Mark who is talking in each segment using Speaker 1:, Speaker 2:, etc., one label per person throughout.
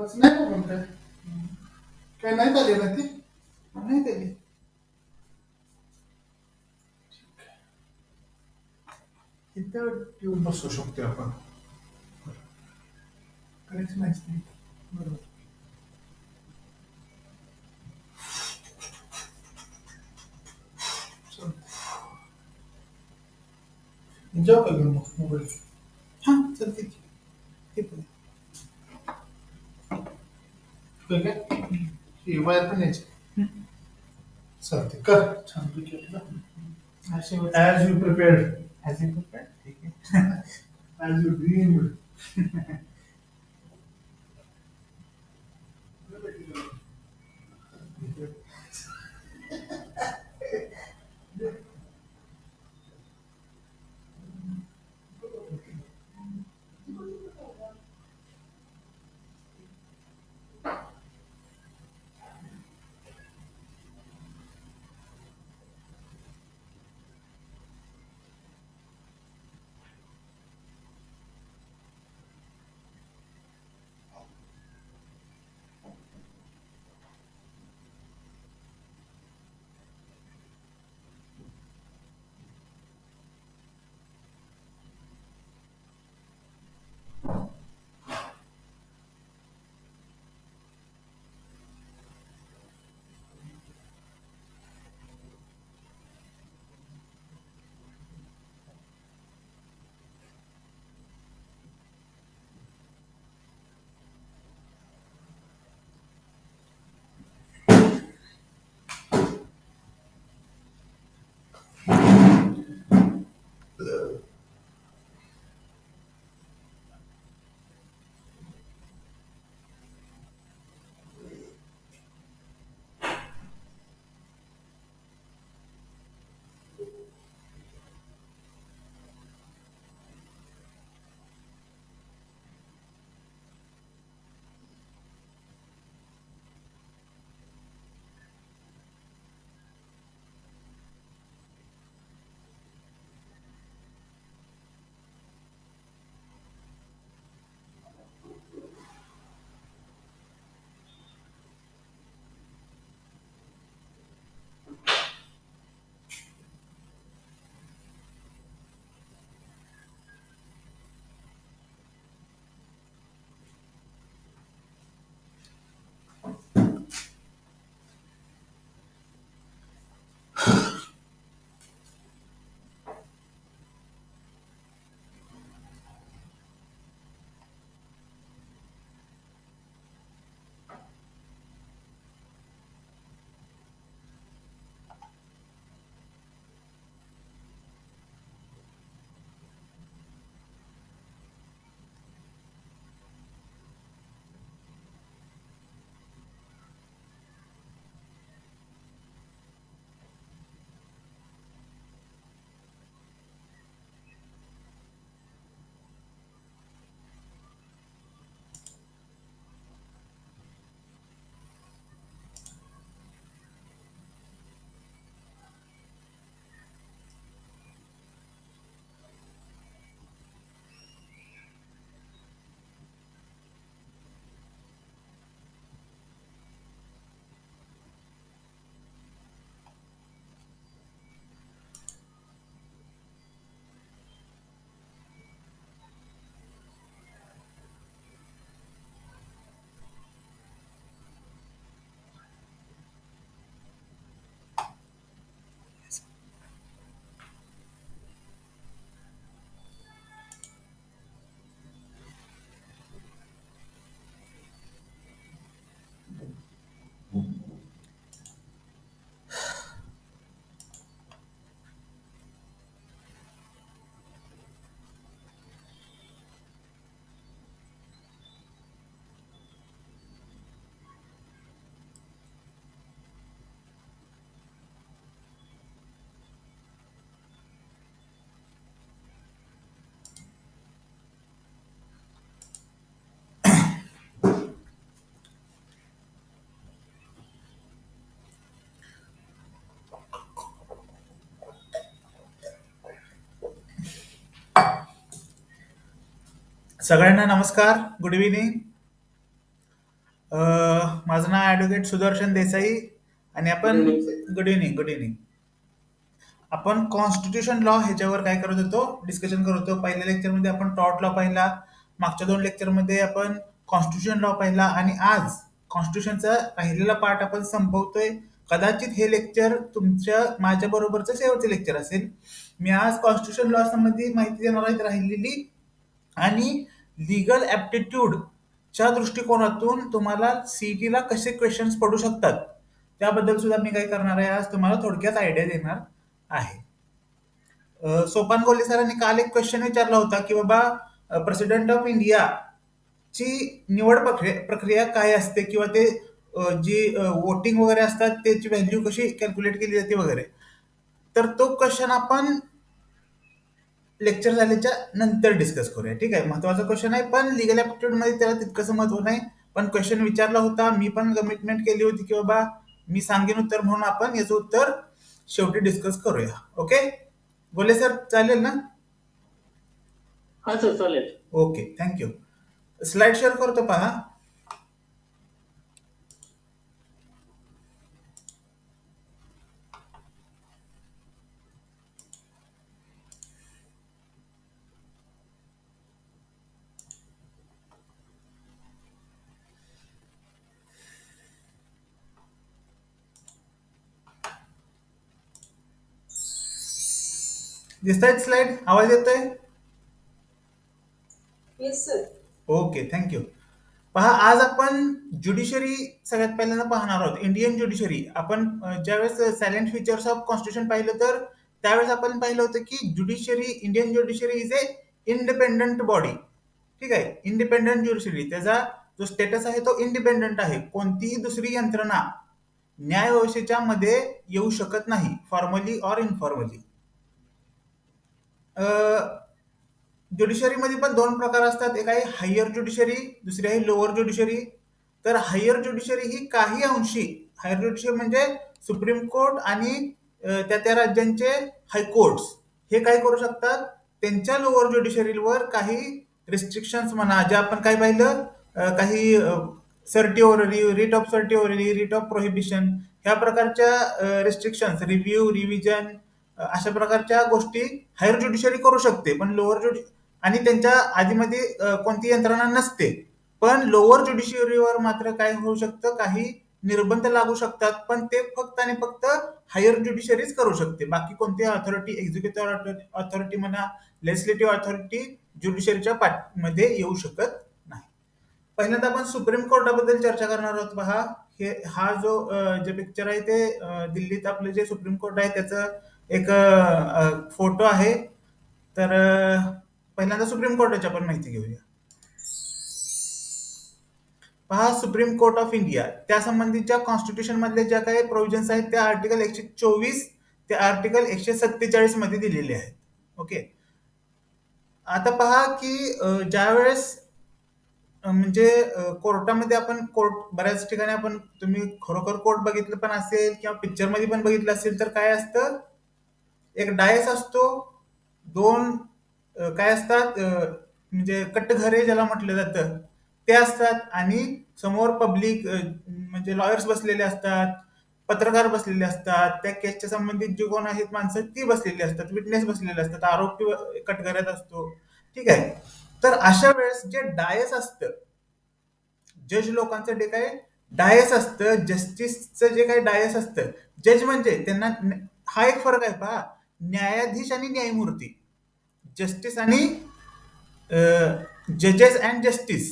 Speaker 1: असं नाही का म्हणताय काय नाही आले ना ते नाही आली इथं येऊन बसू शकतो आपण करायचं नाही बरोबर जाऊ का घेऊन मग मोबाईल हां चालते की ते पण होय काय ही वायर पण यायची चालते कर छान पैकी as you prepared as you prepared ठीक आहे ॲज यू ड्रीम सगळ्यांना नमस्कार गुड इव्हिनिंग माझं नाव ॲडव्होकेट सुदर्शन देसाई आणि आपण गुड इव्हनिंग गुड इव्हनिंग. आपण कॉन्स्टिट्यूशन लॉ ह्याच्यावर काय करत होतो, डिस्कशन करत होतो. पहिल्या लेक्चरमध्ये आपण टॉर्ट लॉ पाहिला, मागच्या 2 लेक्चरमध्ये आपण कॉन्स्टिट्यूशन लॉ पाहिला आणि आज कॉन्स्टिट्यूशनचा राहिलेला पार्ट आपण संपवतोय. कदाचित हे लेक्चर तुमच्या माझ्या बरोबरचं शेवटचं लेक्चर असेल. मी आज कॉन्स्टिट्यूशन लॉ संबंधी माहिती देणार आहे राहिलेली आणि लिगल ॲप्टिट्यूडच्या दृष्टिकोनातून तुम्हाला सीईटीला कसे क्वेश्चन्स पडू शकतात त्याबद्दल सुद्धा मी काय करणार आहे, आज तुम्हाला थोडक्यात आयडिया देणार आहे. सोपान कोल्हे सरांनी काल एक क्वेश्चन विचारला होता की बाबा प्रेसिडेंट ऑफ इंडिया ची निवड प्रक्रिया काय असते किंवा ते जी वोटिंग वगैरे असतात त्याची व्हॅल्यू कशी कॅल्क्युलेट केली जाते वगैरे. तर तो क्वेश्चन आपण लेक्चर झाल्याच्या नंतर डिस्कस करूया. ठीक आहे, महत्वाचा क्वेश्चन आहे पण लिगल ॲप्टिट्यूड मध्ये त्याला तितकंसं महत्व नाही. पण क्वेश्चन विचारला होता, मी पण कमिटमेंट केली होती की बाबा मी सांगेन उत्तर, म्हणून आपण याचं उत्तर शेवटी डिस्कस करूया. ओके बोले सर, चालेल ना?
Speaker 2: हा सर चालेल.
Speaker 1: Okay, thank you. स्लाइड शेअर करतो पहा. दिसतायत स्लाइड? आवाज येतोय?
Speaker 3: Yes sir.
Speaker 1: Okay, thank you. पहा, आज आपण ज्युडिशरी सगळ्यात पहिल्यांदा पाहणार आहोत. Indian judiciary. आपण ज्यावेळेस सायलेंट फीचर्स ऑफ कॉन्स्टिट्यूशन पाहिलं तर त्यावेळेस आपण पाहिलं होतं की judiciary, Indian judiciary is a independent body. ठीक आहे, इंडिपेंडंट ज्युडिशरी, त्याचा जो स्टेटस आहे तो इंडिपेंडंट आहे. कोणतीही दुसरी यंत्रणा न्यायव्यवस्थेच्या मध्ये येऊ शकत नाही, फॉर्मली ऑर इनफॉर्मली. ज्युडिशरीमध्ये पण 2 प्रकार असतात. एक आहे हायर ज्युडिशरी, दुसरी आहे लोअर ज्युडिशरी. तर हायर ज्युडिशरी ही काही अंशी, हायर ज्युडिशरी म्हणजे सुप्रीम कोर्ट आणि त्या राज्यांचे हायकोर्ट्स हे काय करू शकतात, त्यांच्या लोअर ज्युडिशरीवर काही रिस्ट्रिक्शन्स म्हणा, जे आपण काय पाहिलं, काही certiorari, writ of certiorari, writ of prohibition, ह्या प्रकारच्या रिस्ट्रिक्शन्स, रिव्ह्यू, रिव्हिजन, अशा प्रकारच्या गोष्टी हायर ज्युडिशरी करू शकते. पण लोअर ज्युडिशरी आणि त्यांच्या आधीमध्ये कोणती यंत्रणा नसते. पण लोअर ज्युडिशरीवर मात्र काय होऊ शकतं, काही निर्बंध लागू शकतात, पण ते फक्त आणि फक्त हायर ज्युडिशरीज करू शकते. बाकी कोणती ऑथॉरिटी, एक्झिक्युटिव्ह ऑथॉरिटी म्हणा, लेजिस्लेटिव्ह ऑथॉरिटी ज्युडिशरीच्या मध्ये येऊ शकत नाही. पहिल्यांदा आपण सुप्रीम कोर्टाबद्दल चर्चा करणार आहोत. पहा, हा जो जे पिक्चर आहे ते दिल्लीत आपलं जे सुप्रीम कोर्ट आहे त्याचं एक फोटो आहे. तर पहिल्यांदा सुप्रीम कोर्टाची आपण माहिती घेऊया. पहा, सुप्रीम कोर्ट ऑफ इंडिया, त्या संबंधीच्या कॉन्स्टिट्यूशन मधले ज्या काही प्रोव्हिजन्स आहेत त्या आर्टिकल 124 ते आर्टिकल 147 मध्ये दिलेले आहेत. ओके, आता पहा की ज्यावेळेस म्हणजे कोर्टामध्ये आपण बऱ्याच ठिकाणी आपण, तुम्ही खरोखर कोर्ट बघितलं पण असेल किंवा पिक्चर मध्ये पण बघितलं असेल, तर काय असतं, एक डायस असतो, 2 काय असतात म्हणजे कट्टघरे ज्याला म्हटलं जातं ते असतात, आणि समोर पब्लिक म्हणजे लॉयर्स बसलेले असतात, पत्रकार बसलेले असतात, त्या केसच्या संबंधित जे कोण आहेत माणसं ती बसलेली असतात, विटनेस बसलेले असतात, आरोपी कटघऱ्यात असतो. ठीक आहे, तर अशा वेळेस जे डायस असतं, जज लोकांचं जे काय डायस असतं, जस्टिसचं जे काही डायस असतं, जज म्हणजे त्यांना, हा एक फरक आहे पहा, न्यायाधीश आणि न्यायमूर्ती, जस्टिस आणि जजेस अँड जस्टिस.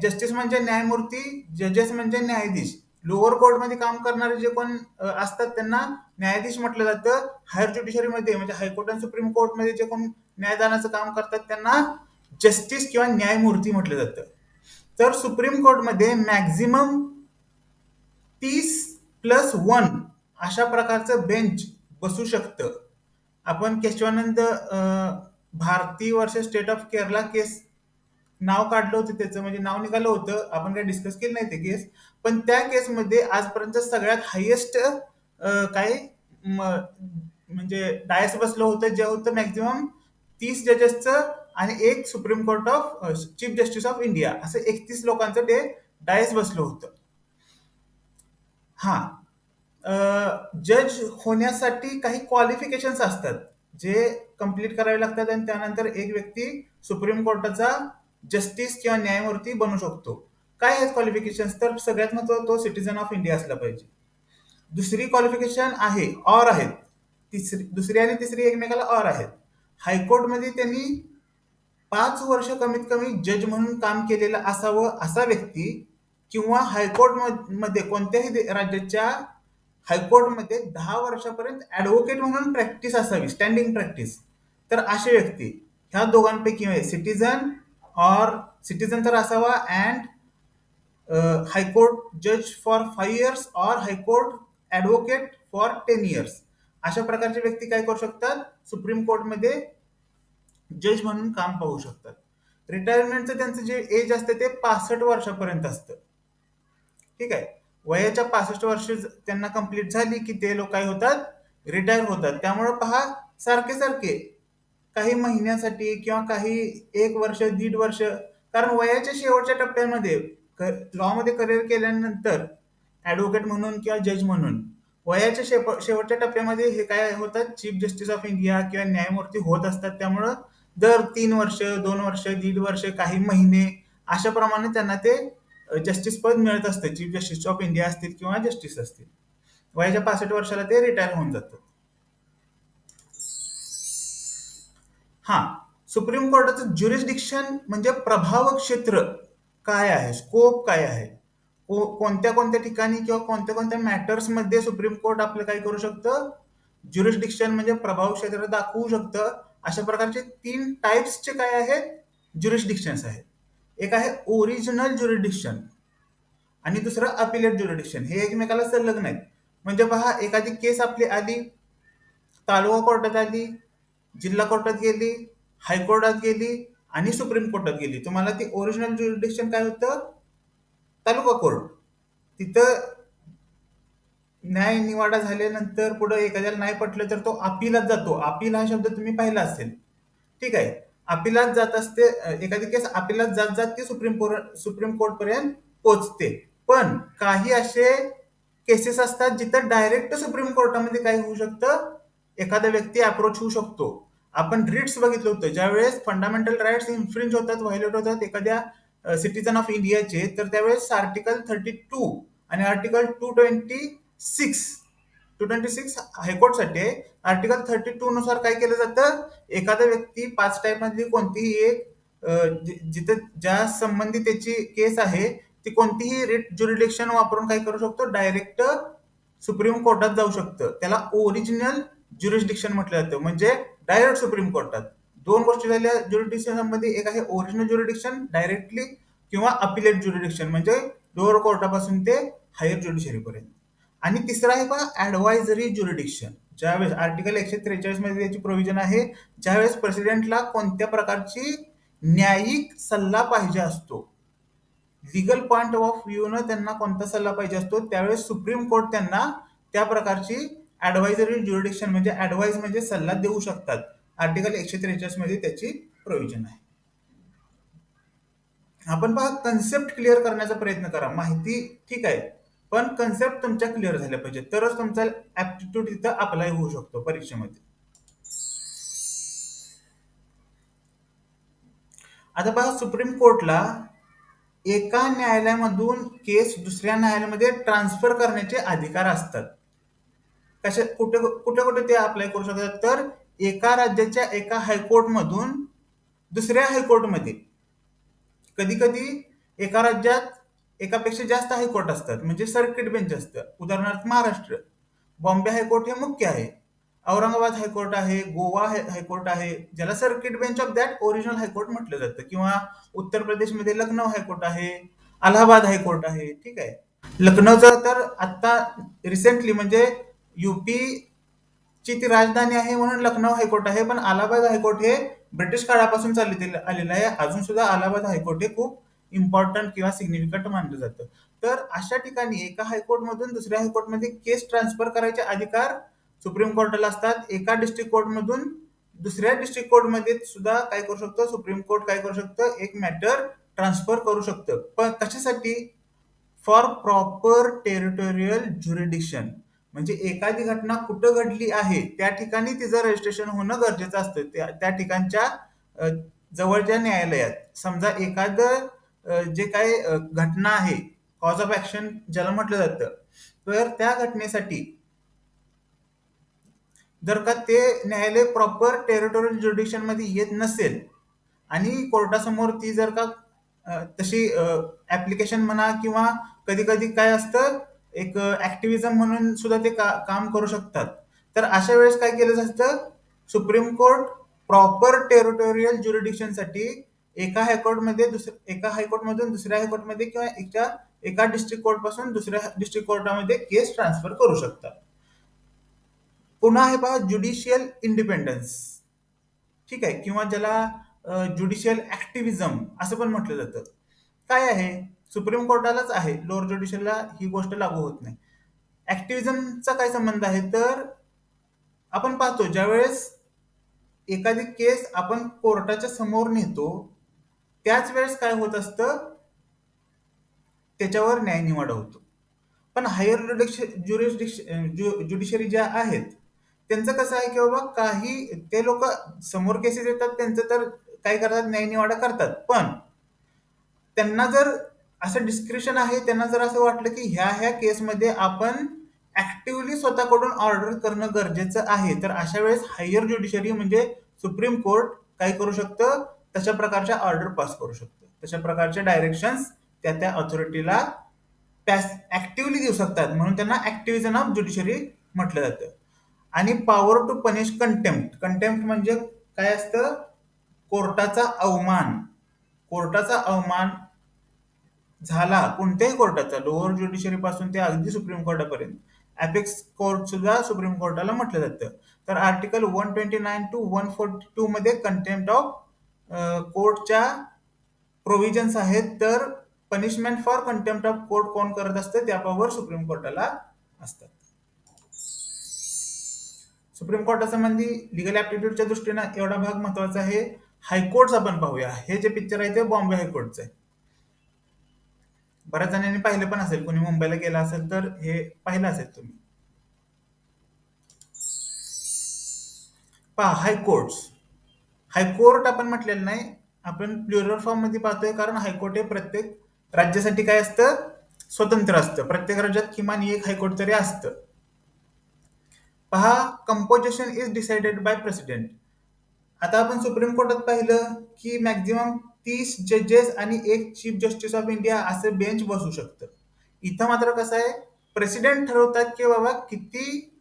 Speaker 1: जस्टिस म्हणजे न्यायमूर्ती, जजेस म्हणजे न्यायाधीश. लोअर कोर्टमध्ये काम करणारे जे कोण असतात त्यांना न्यायाधीश म्हटलं जातं. हायर ज्युडिशरीमध्ये म्हणजे हायकोर्ट आणि सुप्रीम कोर्टमध्ये जे कोण न्यायदानाचं काम करतात त्यांना जस्टिस किंवा न्यायमूर्ती म्हटलं जातं. तर सुप्रीम कोर्टमध्ये मॅक्झिमम 30+1 अशा प्रकारचं बेंच बसू शकतं. आपण Keshavananda Bharati versus state of Kerala case नाव काढलं होतं, त्याचं म्हणजे नाव निघालं होतं, आपण काही डिस्कस केलं नाही ते केस. पण त्या केसमध्ये आजपर्यंत सगळ्यात हायेस्ट काय म्हणजे डायस बसलं होतं, जे होतं मॅक्झिमम 30 जजेसचं आणि एक supreme court of chief justice of India, असं 31 लोकांचं ते
Speaker 3: डायस बसलं होतं. हा, जज होण्यासाठी काही क्वालिफिकेशन्स असतात जे कम्प्लीट करावे लागतात आणि त्यानंतर एक व्यक्ती सुप्रीम कोर्टाचा जस्टिस किंवा न्यायमूर्ती बनू शकतो. काय आहेत क्वालिफिकेशन्स? तर सगळ्यात महत्त्वाचं तो सिटीजन ऑफ इंडिया असला पाहिजे. दुसरी क्वालिफिकेशन आहे ऑर आहेत. दुसरी आणि तिसरी एकमेकाला ऑर आहेत. हायकोर्टमध्ये त्यांनी 5 वर्ष कमीत कमी जज म्हणून काम केलेलं असावं असा व्यक्ती, किंवा हायकोर्ट मध्ये कोणत्याही राज्याच्या हायकोर्टमध्ये 10 वर्षापर्यंत ऍडव्होकेट म्हणून प्रॅक्टिस असावी, स्टँडिंग प्रॅक्टिस. तर असे व्यक्ती ह्या दोघांपैकी सिटीजन ऑर सिटीजन तर असावा अँड हायकोर्ट जज for 5 years or high court advocate for 10 years. अशा प्रकारचे व्यक्ती काय करू शकतात? सुप्रीम कोर्टमध्ये जज म्हणून काम पाहू शकतात. रिटायरमेंटचं त्यांचं जे एज असतं ते 65 वर्षापर्यंत असतं. ठीक आहे. वयाच्या 65 वर्ष त्यांना कंप्लीट झाली की ते लोक काय होतात? रिटायर होतात. त्यामुळे पहा, सारखे सारखे काही महिन्यासाठी किंवा काही 1 वर्ष 1.5 वर्ष, कारण वयाच्या शेवटच्या टप्प्यामध्ये लॉ मध्ये करिअर केल्यानंतर ऍडव्होकेट म्हणून किंवा जज म्हणून वयाच्या शेवटच्या टप्प्यामध्ये हे काय होतात? चीफ जस्टिस ऑफ इंडिया किंवा न्यायमूर्ती होत असतात. त्यामुळं दर 3 वर्ष 2 वर्ष 1.5 वर्ष काही महिने अशा प्रमाणे त्यांना ते जस्टिस पद मिळत असतं. चीफ जस्टिस ऑफ इंडिया असतील किंवा जस्टिस असतील. वयाच्या 65 वर्षाला ते रिटायर होऊन जातात. हा, सुप्रीम कोर्टाचं ज्युरिस्डिक्शन म्हणजे प्रभाव क्षेत्र काय आहे, स्कोप काय आहे, कोणत्या कोणत्या ठिकाणी किंवा कोणत्या कोणत्या मॅटर्स मध्ये सुप्रीम कोर्ट आपलं काय करू शकतं? ज्युरिस्डिक्शन म्हणजे प्रभाव क्षेत्र दाखवू शकतं. अशा प्रकारचे 3 टाइप्सचे काय आहेत? ज्युरिस्डिक्शन्स आहेत. एक आहे ओरिजिनल ज्युरिस्डिक्शन आणि दुसरं अपिलेट ज्युरिस्डिक्शन. हे एकमेकाला संलग्न आहेत. म्हणजे पहा, एखादी केस आपली आली, तालुका कोर्टात आली, जिल्हा कोर्टात गेली, हायकोर्टात गेली आणि सुप्रीम कोर्टात गेली. तुम्हाला ती ओरिजिनल ज्युरिस्डिक्शन काय होतं? तालुका कोर्ट. तिथं न्याय निवाडा झाल्यानंतर पुढे एखाद्याला नाही पटलं तर तो अपिलात जातो. अपील हा शब्द तुम्ही पाहिला असेल. ठीक आहे. अपिलात जात असते, एखादी केस अपिलात जात जात ती सुप्रीम कोर्ट पर्यंत पोहोचते. पण काही असे केसेस असतात जिथं डायरेक्ट सुप्रीम कोर्टामध्ये काय होऊ शकतं? एखादा व्यक्ती अप्रोच होऊ शकतो. आपण रिट्स बघितलं होतं, ज्यावेळेस फंडामेंटल राईट्स इन्फ्रिंज होतात, व्हायोलेट होतात एखाद्या सिटीजन ऑफ इंडियाचे, तर त्यावेळेस आर्टिकल 32 आणि आर्टिकल 226 हायकोर्टसाठी आहे. आर्टिकल 32 नुसार काय केलं जातं? एखादा व्यक्ती 5 टाईप मधली कोणतीही एक जिथं ज्या संबंधित त्याची केस आहे ती कोणतीही रिट ज्युरिडिक्शन वापरून काय करू शकतो? डायरेक्ट सुप्रीम कोर्टात जाऊ शकतं. त्याला ओरिजिनल ज्युरिस्डिक्शन म्हटलं जातं. म्हणजे डायरेक्ट सुप्रीम कोर्टात. 2 गोष्टी झाल्या ज्युरिडिक्शन मध्ये. एक आहे ओरिजिनल ज्युरिडिक्शन डायरेक्टली, किंवा अपिलेट ज्युरिडिक्शन म्हणजे लोअर कोर्टापासून ते हायर ज्युडिशरी पर्यंत. आणि तिसरा आहे पहा, ऍडवायझरी ज्युरिडिक्शन. ज्यावेळेस आर्टिकल 143 मध्ये त्याची प्रोव्हिजन आहे, ज्यावेळेस प्रेसिडेंटला कोणत्या प्रकारची न्यायिक सल्ला पाहिजे असतो, लिगल पॉइंट ऑफ व्ह्यूनं त्यांना कोणता सल्ला पाहिजे असतो, त्यावेळेस सुप्रीम कोर्ट त्यांना त्या प्रकारची ऍडवायझरी ज्युरिडिक्शन म्हणजे ऍडवाइस म्हणजे सल्ला देऊ शकतात. आर्टिकल 143 मध्ये त्याची प्रोव्हिजन आहे. आपण पहा, कन्सेप्ट क्लिअर करण्याचा प्रयत्न करा. माहिती ठीक आहे, पण कन्सेप्ट तुमच्या क्लिअर झाल्या पाहिजे, तरच तुमचा ऍप्टिट्यूड तिथं अप्लाय होऊ शकतो परीक्षेमध्ये. आता पहा, सुप्रीम कोर्टला एका न्यायालयामधून केस दुसऱ्या न्यायालयामध्ये ट्रान्सफर करण्याचे अधिकार असतात. कुठे कुठे ते अप्लाय करू शकतात? तर एका राज्याच्या एका हायकोर्टमधून दुसऱ्या हायकोर्टमध्ये. कधी कधी एका राज्यात एकापेक्षा जास्त हायकोर्ट असतात, म्हणजे सर्किट बेंच असतं. उदाहरणार्थ महाराष्ट्र, बॉम्बे हायकोर्ट हे मुख्य आहे, औरंगाबाद हायकोर्ट आहे, गोवा हायकोर्ट आहे, ज्याला circuit bench of that original high court म्हटलं जातं. किंवा उत्तर प्रदेशमध्ये लखनौ हायकोर्ट आहे, अलाहाबाद हायकोर्ट आहे. ठीक आहे. लखनौचं तर आता रिसेंटली म्हणजे युपी ची ती राजधानी आहे म्हणून लखनौ हायकोर्ट आहे, पण अलाहाबाद हायकोर्ट हे ब्रिटिश काळापासून चालत आलेलं आहे. अजून सुद्धा अलाहाबाद हायकोर्ट हे खूप इम्पॉर्टंट किंवा सिग्निफिकंट मानलं जातं. तर अशा ठिकाणी एका हायकोर्टमधून दुसऱ्या हायकोर्टमध्ये केस ट्रान्सफर करायचे अधिकार सुप्रीम कोर्टाला असतात. एका डिस्ट्रिक्ट कोर्टमधून दुसऱ्या डिस्ट्रिक्ट कोर्टमध्ये सुद्धा काय करू शकतं? सुप्रीम कोर्ट काय करू शकतं? एक मॅटर ट्रान्सफर करू शकतं. पण कशासाठी? For proper territorial jurisdiction. म्हणजे एखादी घटना कुठं घडली आहे त्या ठिकाणी तिचं रजिस्ट्रेशन होणं गरजेचं असतं, त्या ठिकाणच्या जवळच्या न्यायालयात. समजा एखादं जे काही घटना आहे, कॉज ऑफ ऍक्शन ज्याला म्हटलं जातं, तर त्या घटनेसाठी जर का ते न्यायालय प्रॉपर टेरिटोरियल ज्युरिडिक्शन मध्ये येत नसेल आणि कोर्टासमोर ती जर का तशी ऍप्लिकेशन म्हणा किंवा कधी कधी काय असतं, एक ऍक्टिव्हिजम म्हणून सुद्धा ते काम करू शकतात. तर अशा वेळेस काय केलं असतं, सुप्रीम कोर्ट प्रॉपर टेरिटोरियल ज्युरिडिक्शनसाठी एका हायकोर्टमधून दुसऱ्या हायकोर्टमध्ये किंवा एका डिस्ट्रिक्ट कोर्ट पासून दुसऱ्या डिस्ट्रिक्ट कोर्टामध्ये केस ट्रान्सफर करू शकतात. पुन्हा आहे पहा ज्युडिशियल इंडिपेंडन्स. ठीक आहे, किंवा ज्याला ज्युडिशियल ऍक्टिव्हिजम असं पण म्हटलं जातं. काय आहे, सुप्रीम कोर्टालाच आहे, लोअर ज्युडिशियलला ही गोष्ट लागू होत नाही. ऍक्टिव्हिजमचा काय संबंध आहे, तर आपण पाहतो ज्यावेळेस एखादी केस आपण कोर्टाच्या समोर नेतो त्याच वेळेस काय होत असतं, त्याच्यावर न्यायनिवाडा होतो. पण हायर ज्युडिशरी ज्या आहेत त्यांचं कसं आहे की बाबा काही ते लोक समोर केसेस येतात, त्यांचं तर काय करतात, न्यायनिवाडा करतात. पण त्यांना जर असं डिस्क्रिप्शन आहे, त्यांना जर असं वाटलं की ह्या केसमध्ये आपण ऍक्टिव्हली स्वतःकडून ऑर्डर करणं गरजेचं आहे, तर अशा वेळेस हायर ज्युडिशरी म्हणजे सुप्रीम कोर्ट काय करू शकतं, तशा प्रकारच्या ऑर्डर पास करू शकतं, तशा प्रकारच्या डायरेक्शन्स त्या ऑथॉरिटीला ऍक्टिव्हली देऊ शकतात. म्हणून त्यांना ऍक्टिव्हिजन ऑफ ज्युडिशरी म्हटलं जातं. आणि पॉवर टू पनिश कंटेम्प्ट म्हणजे काय असतं, कोर्टाचा अवमान झाला कोणत्याही कोर्टाचा, लोअर ज्युडिशरी पासून ते अगदी सुप्रीम कोर्टापर्यंत, अपेक्स कोर्ट सुद्धा सुप्रीम कोर्टाला म्हटलं जातं. तर आर्टिकल 129 to 142 मध्ये कंटेम्प्ट ऑफ कोर्टच्या प्रोव्हिजन्स आहेत. तर punishment for contempt of court कोण करत असतं, त्या पॉवर सुप्रीम कोर्टाला असतात. सुप्रीम कोर्टासंबंधी लिगल ऍप्टिट्यूडच्या दृष्टीनं एवढा भाग महत्वाचा आहे. हायकोर्ट आपण पाहूया. हे जे पिक्चर आहे ते बॉम्बे हायकोर्टचं आहे. बऱ्याच जणांनी पाहिलं पण असेल, कोणी मुंबईला गेला असेल तर हे पाहिलं असेल तुम्ही. पहा हायकोर्ट आपण म्हटलेलं नाही, आपण प्लुरल फॉर्म मध्ये पाहतोय, कारण हायकोर्ट हे प्रत्येक राज्यासाठी काय असतं, स्वतंत्र असतं. प्रत्येक राज्यात किमान एक हायकोर्ट तरी असतं. पहा, composition is decided by president. आता आपण सुप्रीम कोर्टात पाहिलं की मॅक्झिमम 30 जजेस आणि एक चीफ जस्टिस ऑफ इंडिया असं बेंच बसू शकतं. इथं मात्र कसं आहे, प्रेसिडेंट ठरवतात की बाबा किती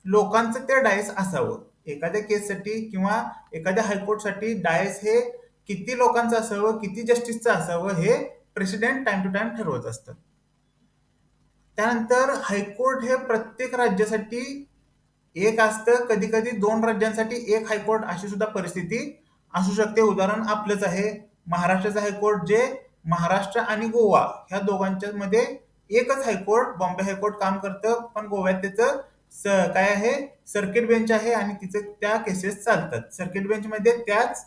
Speaker 3: लोकांचं ते डायस असावं. एखाद्या केससाठी किंवा एखाद्या हायकोर्टसाठी डायस हे किती लोकांचं असावं, किती जस्टिसचं असावं, हे प्रेसिडेंट टाइम टू टाइम ठरवत असतात. त्यानंतर हायकोर्ट हे प्रत्येक राज्यासाठी एक असतं, कधी कधी 2 राज्यांसाठी एक हायकोर्ट अशी सुद्धा परिस्थिती असू शकते. उदाहरण आपलंच आहे महाराष्ट्राचं हायकोर्ट, जे महाराष्ट्र आणि गोवा ह्या दोघांच्या मध्ये एकच हायकोर्ट बॉम्बे हायकोर्ट काम करतं. पण गोव्यात त्याचं काय आहे, सर्किट बेंच आहे आणि तिचं त्या केसेस चालतात. सर्किट बेंच मध्ये त्याच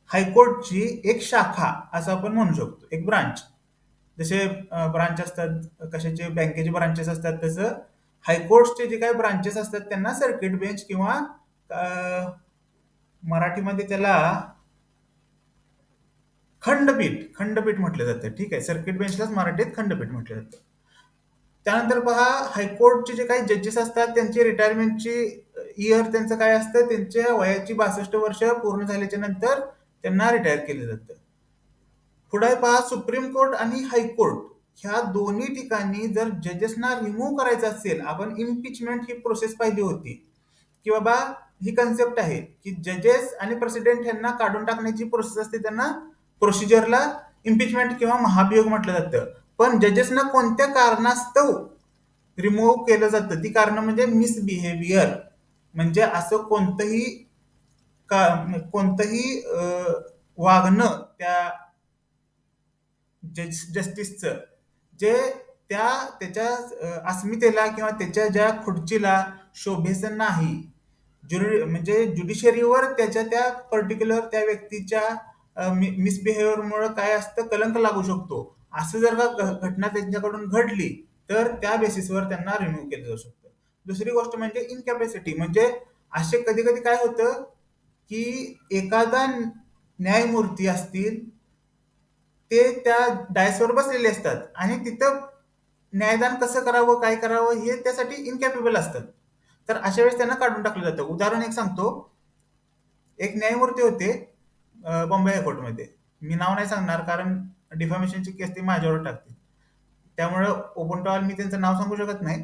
Speaker 3: हायकोर्टची एक शाखा असं आपण म्हणू शकतो, एक ब्रांच. जसे ब्रांच असतात कशाचे, बँकेचे ब्रांचेस असतात, तसं हायकोर्टचे जे काही ब्रांचेस असतात त्यांना सर्किट बेंच किंवा मराठीमध्ये त्याला खंडपीठ म्हटलं जातं. ठीक आहे, सर्किट बेंचलाच मराठीत खंडपीठ म्हटलं जातं. त्यानंतर पहा, हायकोर्टचे जे काही जजेस असतात त्यांची रिटायरमेंटची इयर त्यांचं काय असतं, त्यांच्या वयाची 62 वर्ष पूर्ण झाल्याच्या नंतर त्यांना रिटायर केलं जातं. पुढे पहा, सुप्रीम कोर्ट आणि हायकोर्ट ह्या दोन्ही ठिकाणी जर जजेसना रिमूव्ह करायचं असेल, आपण इम्पिचमेंट ही प्रोसेस पाहिली होती की बाबा ही कन्सेप्ट आहे की जजेस आणि प्रेसिडेंट यांना काढून टाकण्याची प्रोसेस असते, त्यांना प्रोसिजरला इम्पिचमेंट किंवा महाभियोग म्हटलं जातं. पण जजेसना कोणत्या कारणास्तव रिमूव्ह केलं जातं, ती कारण म्हणजे मिसबिहेवियर, म्हणजे असं कोणतंही वागणं त्या जस्टिसचं जे त्याच्या अस्मितेला किंवा त्याच्या ज्या खुर्चीला शोभेचं नाही, म्हणजे ज्युडिशरीवर त्याच्या त्या पर्टिक्युलर त्या व्यक्तीच्या मिसबिहेवियरमुळे काय असतं, कलंक लागू शकतो. असं जर का घटना त्यांच्याकडून घडली तर त्या बेसिसवर त्यांना रिमूव्ह केलं जाऊ शकतं. दुसरी गोष्ट म्हणजे इनकॅपॅसिटी, म्हणजे असे कधी कधी काय होतं की एखादा न्यायमूर्ती असतील ते त्या डायसवर बसलेले असतात आणि तिथं न्यायदान कसं करावं काय करावं हे त्यासाठी इनकॅपेबल असतात. तर अशा वेळेस त्यांना काढून टाकलं जातं. उदाहरण एक सांगतो. एक न्यायमूर्ती होते बॉम्बे हायकोर्टमध्ये. मी नाव नाही सांगणार कारण डिफॉर्मेशनची केस ते माझ्यावर टाकतील, त्यामुळं ओपन टू ऑल मी त्यांचं नाव सांगू शकत नाही.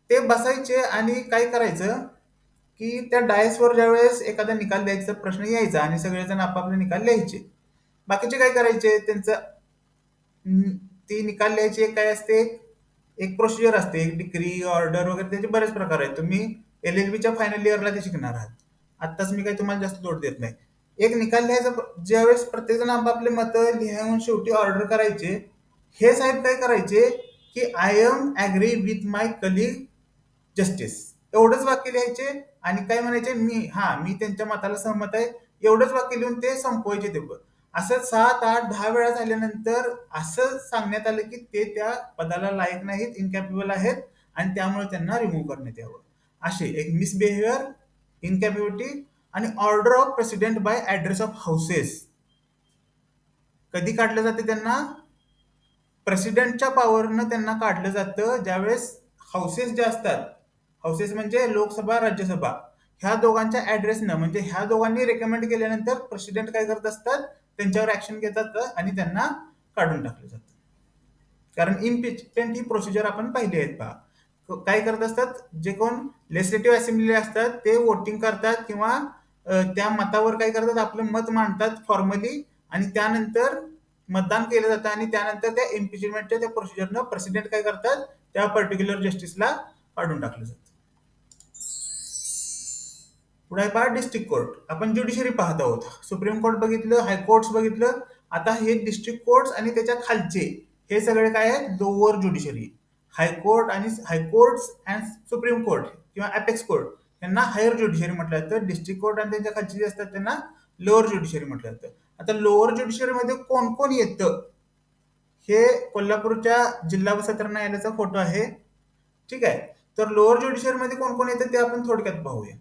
Speaker 3: ते बसायचे आणि काय करायचं की त्या डायसवर ज्यावेळेस एखादा निकाल द्यायचा प्रश्न यायचा आणि सगळेजण आपापले निकाल लिहायचे. बाकीचे काय करायचे त्यांचं ती निकाल लिहायची एक काय असते, एक प्रोसिजर असते, एक डिग्री ऑर्डर वगैरे त्याचे बरेच प्रकार आहेत. तुम्ही LLB च्या फायनल इयरला ते शिकणार आहात. आत्ताच मी काही तुम्हाला जास्त जोड देत नाही. एक निकाल लिहायचा ज्यावेळेस प्रत्येक जण आपापले मतं लिहून शेवटी ऑर्डर करायचे. हे साहेब काय करायचे की I am agree with my colleague justice एवढंच वाक्य लिहायचे आणि काय म्हणायचे मी त्यांच्या मताला सहमत आहे एवढंच वाक्य लिहून ते संपवायचे. ते असं 7, 8, 10 वेळा झाल्यानंतर असं सांगण्यात आलं की ते त्या पदाला लायक नाहीत, इनकॅपेबल आहेत आणि त्यामुळे त्यांना रिमूव्ह करण्यात यावं. असे एक मिसबिहेवियर, इनकॅपेबिलिटी आणि order of president bye address of houses कधी काढलं जाते त्यांना, प्रेसिडेंटच्या पॉवरनं त्यांना काढलं जातं ज्यावेळेस हाऊसेस जे असतात, हाऊसेस म्हणजे लोकसभा राज्यसभा, ह्या दोघांच्या ऍड्रेसनं म्हणजे ह्या दोघांनी रेकमेंड केल्यानंतर प्रेसिडेंट काय करत असतात त्यांच्यावर ऍक्शन घेतात आणि त्यांना काढून टाकलं जातं. कारण इम्पिचमेंट ही प्रोसिजर आपण पाहिली आहेत पहा. काय करत असतात जे कोण लेजिस्लेटिव्ह असेंब्ली असतात ते वोटिंग करतात किंवा त्या मतावर काय करतात आपलं मत मांडतात फॉर्मली आणि त्यानंतर मतदान केलं जातं आणि त्यानंतर त्या इम्पिचमेंटच्या त्या प्रोसिजरनं प्रेसिडेंट काय करतात त्या पर्टिक्युलर जस्टिसला काढून टाकलं जातं. पुढे पहा डिस्ट्रिक्ट कोर्ट. आपण ज्युडिशरी पाहत आहोत. सुप्रीम कोर्ट बघितलं, हायकोर्ट्स बघितलं. आता हे डिस्ट्रिक्ट कोर्ट्स आणि त्याच्या खालचे हे सगळे काय आहेत लोअर ज्युडिशरी. हायकोर्ट आणि हायकोर्ट्स अँड सुप्रीम कोर्ट किंवा अपेक्स कोर्ट यांना हायर ज्युडिशरी म्हटलं जातं. डिस्ट्रिक्ट कोर्ट आणि त्यांच्या खालचे जे असतात त्यांना लोअर ज्युडिशरी म्हटलं जातं. आता लोअर ज्युडिशरीमध्ये कोण कोण येतं हे कोल्हापूरच्या जिल्हा व सत्र न्यायालयाचा फोटो आहे. ठीक आहे. तर लोअर ज्युडिशरीमध्ये कोण कोण येतं ते आपण थोडक्यात पाहूया.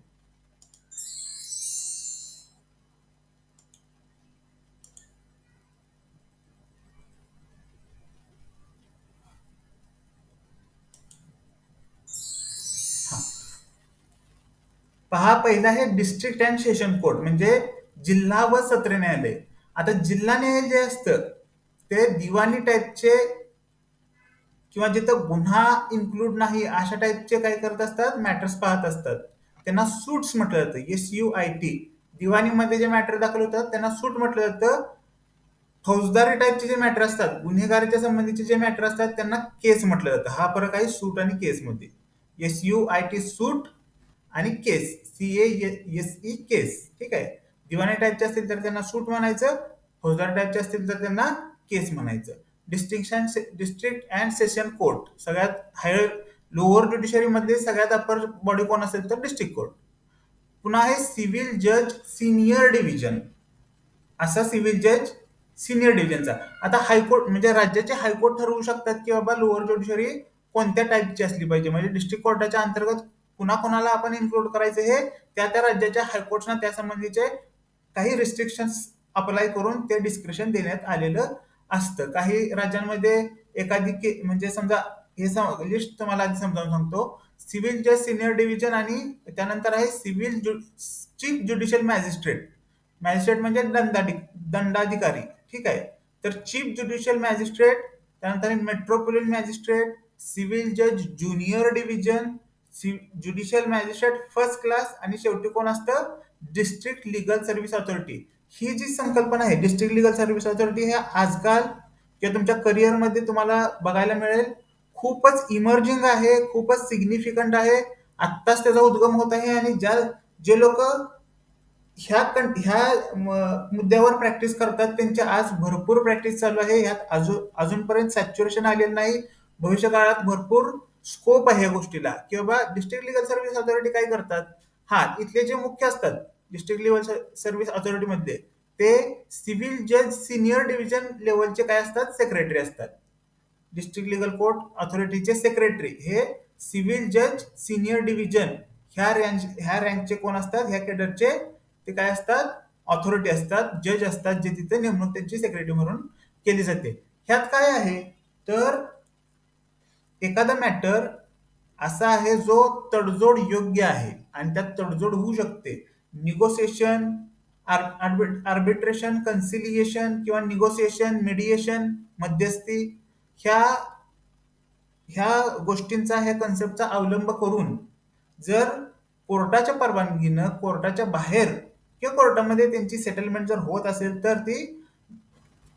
Speaker 3: पहा पहिला आहे डिस्ट्रिक्ट अँड सेशन कोर्ट म्हणजे जिल्हा व सत्र न्यायालय. आता जिल्हा न्यायालय जे असतं ते दिवाणी टाईपचे किंवा जिथं गुन्हा इन्क्लूड नाही अशा टाईपचे काय करत असतात मॅटर्स पाहत असतात. त्यांना सूट्स म्हटलं जातं, SUIT. दिवाणीमध्ये जे मॅटर दाखल होतात त्यांना सूट म्हटलं जातं. फौजदारी टाईपचे जे मॅटर असतात गुन्हेगारीच्या संबंधीचे जे मॅटर असतात त्यांना केस म्हटलं जातं. हा फरक आहे सूट आणि केसमध्ये. SUIT सूट आणि केस CASE केस. ठीक आहे. दिवाणी टाईपचे असतील तर त्यांना सूट म्हणायचं, फौजदारी टाईपचे असतील तर त्यांना केस म्हणायचं. डिस्ट्रिक्ट अँड सेशन कोर्ट सगळ्यात हायर लोअर ज्युडिशरी मध्ये सगळ्यात अप्पर बॉडी कोण असेल तर डिस्ट्रिक्ट कोर्ट. पुन्हा आहे सिव्हिल जज सिनियर डिव्हिजन. असा सिव्हिल जज सिनियर डिव्हिजनचा. आता हायकोर्ट म्हणजे राज्याचे हायकोर्ट ठरवू शकतात की बाबा लोअर ज्युडिशरी कोणत्या टाईपची असली पाहिजे. म्हणजे डिस्ट्रिक्ट कोर्टाच्या अंतर्गत पुन्हा कोणाला आपण इन्क्लूड करायचं हे त्या त्या राज्याच्या हायकोर्ट्सना त्या संबंधीचे काही रिस्ट्रिक्शन्स अप्लाय करून ते डिस्क्रिप्शन देण्यात आलेलं असतं. काही राज्यांमध्ये एखादी म्हणजे समजा हे लिस्ट तुम्हाला आधी समजावून सांगतो. सिव्हिल जज सिनियर डिव्हिजन आणि त्यानंतर आहे civil chief judicial magistrate. Magistrate म्हणजे दंडाधिकारी. ठीक आहे. तर चीफ ज्युडिशियल मॅजिस्ट्रेट, त्यानंतर मेट्रोपोलिटन मॅजिस्ट्रेट, सिव्हिल जज junior division, judicial magistrate first class आणि शेवटी कोण असतं डिस्ट्रिक्ट लिगल सर्व्हिस ऑथॉरिटी. ही जी संकल्पना आहे डिस्ट्रिक्ट लिगल सर्व्हिस ऑथॉरिटी हे आजकाल किंवा तुमच्या करिअरमध्ये तुम्हाला बघायला मिळेल. खूपच इमर्जिंग आहे, खूपच सिग्निफिकंट आहे. आत्ताच त्याचा उद्गम होत आहे आणि जे लोक ह्या मुद्द्यावर प्रॅक्टिस करतात त्यांची आज भरपूर प्रॅक्टिस चालू आहे. यात अजूनपर्यंत सॅच्युरेशन आलेलं नाही. भविष्य काळात भरपूर स्कोप आहे या गोष्टीला की बाबा डिस्ट्रिक्ट लिगल सर्व्हिस ऑथॉरिटी काय करतात. इथले जे मुख्य असतात डिस्ट्रिक्ट लिगल सर्व्हिस ऑथॉरिटीमध्ये ते सिव्हिल जज सिनियर डिव्हिजन लेवलचे काय असतात, सेक्रेटरी असतात. डिस्ट्रिक्ट लिगल कोर्ट ऑथॉरिटीचे सेक्रेटरी हे सिव्हिल जज सिनियर डिव्हिजन ह्या रँकचे कोण असतात, ह्या केडरचे ते काय असतात, ऑथॉरिटी असतात, जज असतात, जे तिथे नेमणूक त्यांची सेक्रेटरी म्हणून केली जाते. ह्यात काय आहे तर एखादा मॅटर असा आहे जो तडजोड योग्य आहे आणि त्यात तडजोड होऊ शकते. निगोसिएशन, आर्बिट्रेशन, कन्सिलिएशन किंवा निगोसिएशन, मीडिएशन, मध्यस्थी ह्या ह्या गोष्टींचा, ह्या कन्सेप्टचा अवलंब करून जर कोर्टाच्या परवानगीनं कोर्टाच्या बाहेर किंवा कोर्टामध्ये त्यांची सेटलमेंट जर होत असेल तर ती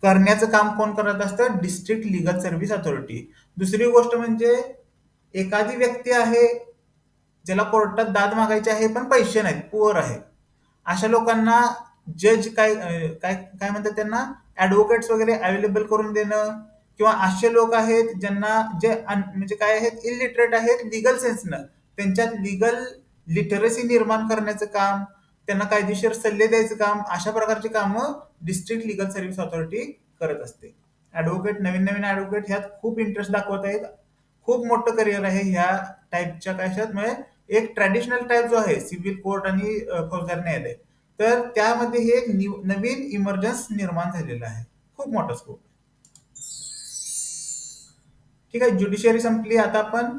Speaker 3: करण्याचं काम कोण करत असतं, डिस्ट्रिक्ट लिगल सर्व्हिस अथॉरिटी. दुसरी गोष्ट म्हणजे एखादी व्यक्ती आहे ज्याला कोर्टात दाद मागायची आहे पण पैसे नाहीत, पुअर आहे, अशा लोकांना जज काय काय काय म्हणतात त्यांना ऍडव्होकेट्स वगैरे अवेलेबल करून देणं, किंवा असे लोक आहेत ज्यांना जे म्हणजे काय आहेत, इलिटरेट आहेत लिगल सेन्सनं, त्यांच्यात लिगल लिटरसी निर्माण करण्याचं काम, त्यांना कायदेशीर सल्ले द्यायचं काम, अशा प्रकारची कामं डिस्ट्रिक्ट लिगल सर्व्हिस अथॉरिटी करत असते. ऍडव्होकेट, नवीन नवीन ऍडव्होकेट ह्यात खूप इंटरेस्ट दाखवत आहेत, खूप मोठं करिअर आहे ह्या टाईपच्या कशात. म्हणजे एक ट्रॅडिशनल टाईप जो आहे सिव्हिल कोर्ट आणि फौजदारी न्यायालय, तर त्यामध्ये हे एक नवीन इमर्जन्स निर्माण झालेलं आहे, खूप मोठा स्कोप. ठीक आहे, ज्युडिशियरी संपली. आता आपण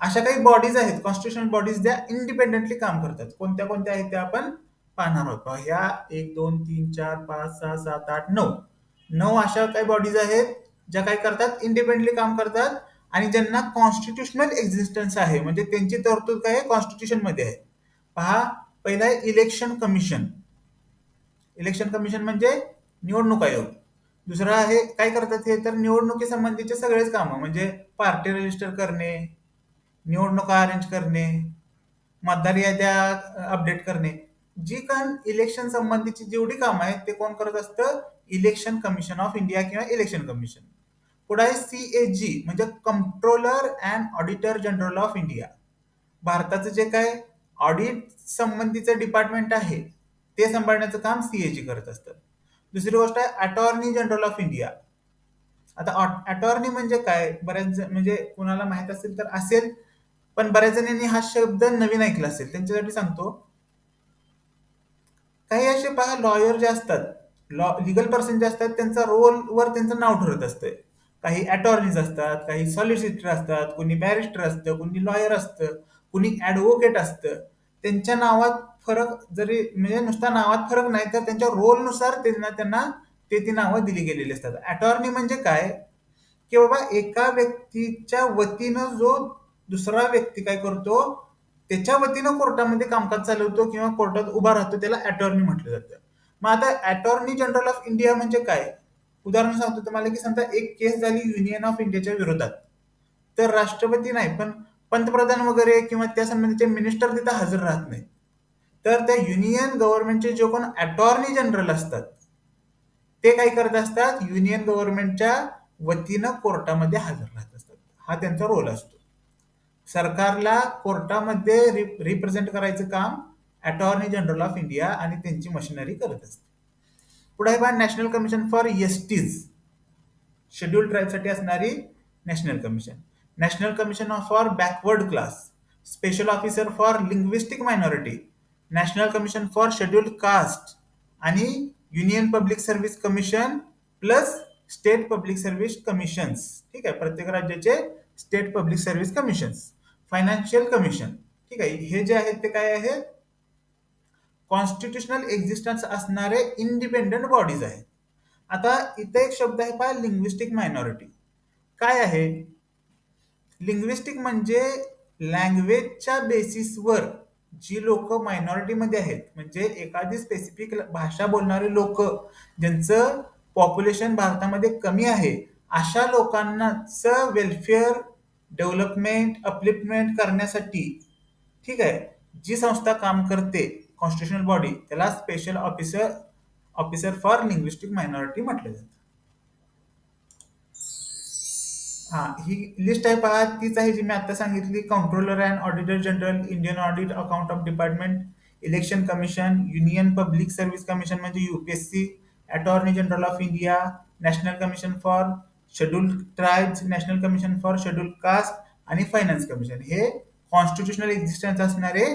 Speaker 3: अशा काही बॉडीज आहेत, कॉन्स्टिट्युशनल बॉडीज, ज्या इंडिपेंडेंटली काम करतात. कोणत्या कोणत्या आहेत त्या आपण पाहणार आहोत. ह्या 1 2 3 4 5 6 7 8 9 अशा काही बॉडीज आहेत ज्या काय करतात, इंडिपेंडेंटली काम करतात आणि ज्यांना कॉन्स्टिट्युशनल एक्झिस्टन्स आहे, म्हणजे त्यांची तरतूद काय आहे, कॉन्स्टिट्यूशन मध्ये आहे. पहा, पहिला आहे इलेक्शन कमिशन. इलेक्शन कमिशन म्हणजे निवडणूक आयोग. दुसरा आहे काय करतात हे तर निवडणुकीसंबंधीचे सगळेच कामं, म्हणजे पार्टी रजिस्टर करणे, निवडणुका अरेंज करणे, मतदार याद्या अपडेट करणे, जी काय इलेक्शन संबंधीची जेवढी कामं आहेत ते कोण करत असतं, इलेक्शन कमिशन ऑफ इंडिया किंवा इलेक्शन कमिशन. पुढे आहे CAG म्हणजे controller and auditor general of India. भारताचं जे काय ऑडिट संबंधीचं डिपार्टमेंट आहे ते सांभाळण्याचं काम CAG करत असतं. दुसरी गोष्ट आहे अटॉर्नी जनरल ऑफ इंडिया. आता अटॉर्नी म्हणजे काय, बऱ्याच म्हणजे कुणाला माहित असेल तर असेल, पण बऱ्याच जणांनी हा शब्द नवीन ऐकला असेल, त्यांच्यासाठी सांगतो. काही असे पहा लॉयर जे असतात, लिगल पर्सन जे असतात, त्यांचा रोलवर त्यांचं नाव ठरत असतं. काही अटॉर्नीज असतात, काही सॉलिसिटर असतात, कोणी बॅरिस्टर असतं, कोणी लॉयर असतं, कोणी ऍडव्होकेट असतं. त्यांच्या नावात फरक जरी म्हणजे नुसता नावात फरक नाही तर त्यांच्या रोलनुसार त्यांना ती नावं दिली गेलेली असतात. अटॉर्नी म्हणजे काय की बाबा एका व्यक्तीच्या वतीनं जो दुसरा व्यक्ती काय करतो, त्याच्या वतीनं कोर्टामध्ये कामकाज चालवतो किंवा कोर्टात उभा राहतो, त्याला अटॉर्नी म्हटलं जातं. मग आता अटॉर्नी जनरल ऑफ इंडिया म्हणजे काय, उदाहरण सांगतो तुम्हाला की समजा एक केस झाली युनियन ऑफ इंडियाच्या विरोधात, तर राष्ट्रपती नाही पण पंतप्रधान वगैरे किंवा त्या संबंधीचे मिनिस्टर तिथे हजर राहत नाही, तर त्या युनियन गव्हर्नमेंटचे जे कोण अटॉर्नी जनरल असतात ते काय करत असतात, युनियन गव्हर्नमेंटच्या वतीनं कोर्टामध्ये हजर राहत असतात. हा त्यांचा रोल असतो. सरकारला कोर्टामध्ये रिप्रेझेंट करायचं काम अटॉर्नी जनरल ऑफ इंडिया आणि त्यांची मशिनरी करत असते. पुढे बघा national commission for STs, scheduled ट्राईबसाठी असणारी national commission. National commission for backward class, special officer for linguistic minority, national commission for scheduled caste आणि union public service commission plus state public service commissions. ठीक आहे, प्रत्येक राज्याचे state public service commissions. Financial commission. ठीक आहे, हे जे आहेत ते काय आहे, कॉन्स्टिट्युशनल एक्झिस्टन्स असणारे इंडिपेंडंट बॉडीज आहेत. आता इथे एक शब्द आहे पहा, लिंग्विस्टिक मायनॉरिटी. काय आहे लिंग्विस्टिक म्हणजे लँग्वेजच्या बेसिसवर जी लोक मायनॉरिटीमध्ये आहेत, म्हणजे एखादी स्पेसिफिक भाषा बोलणारे लोक ज्यांचं पॉप्युलेशन भारतामध्ये कमी आहे, अशा लोकांनाच वेलफेअर, डेव्हलपमेंट, अपलिफ्टमेंट करण्यासाठी ठीक आहे जी संस्था काम करते, कॉन्स्टिट्युशनल बॉडी, त्याला special officer for linguistic minority म्हटलं जातं. हा, ही लिस्ट आहे पहा, तीच आहे जी मी आता सांगितली. Controller and auditor general, Indian audit account of department, election commission, union public service commission म्हणजे UPSC, attorney general of India, national commission for scheduled tribes, national commission for scheduled caste आणि finance commission हे constitutional existence असणारे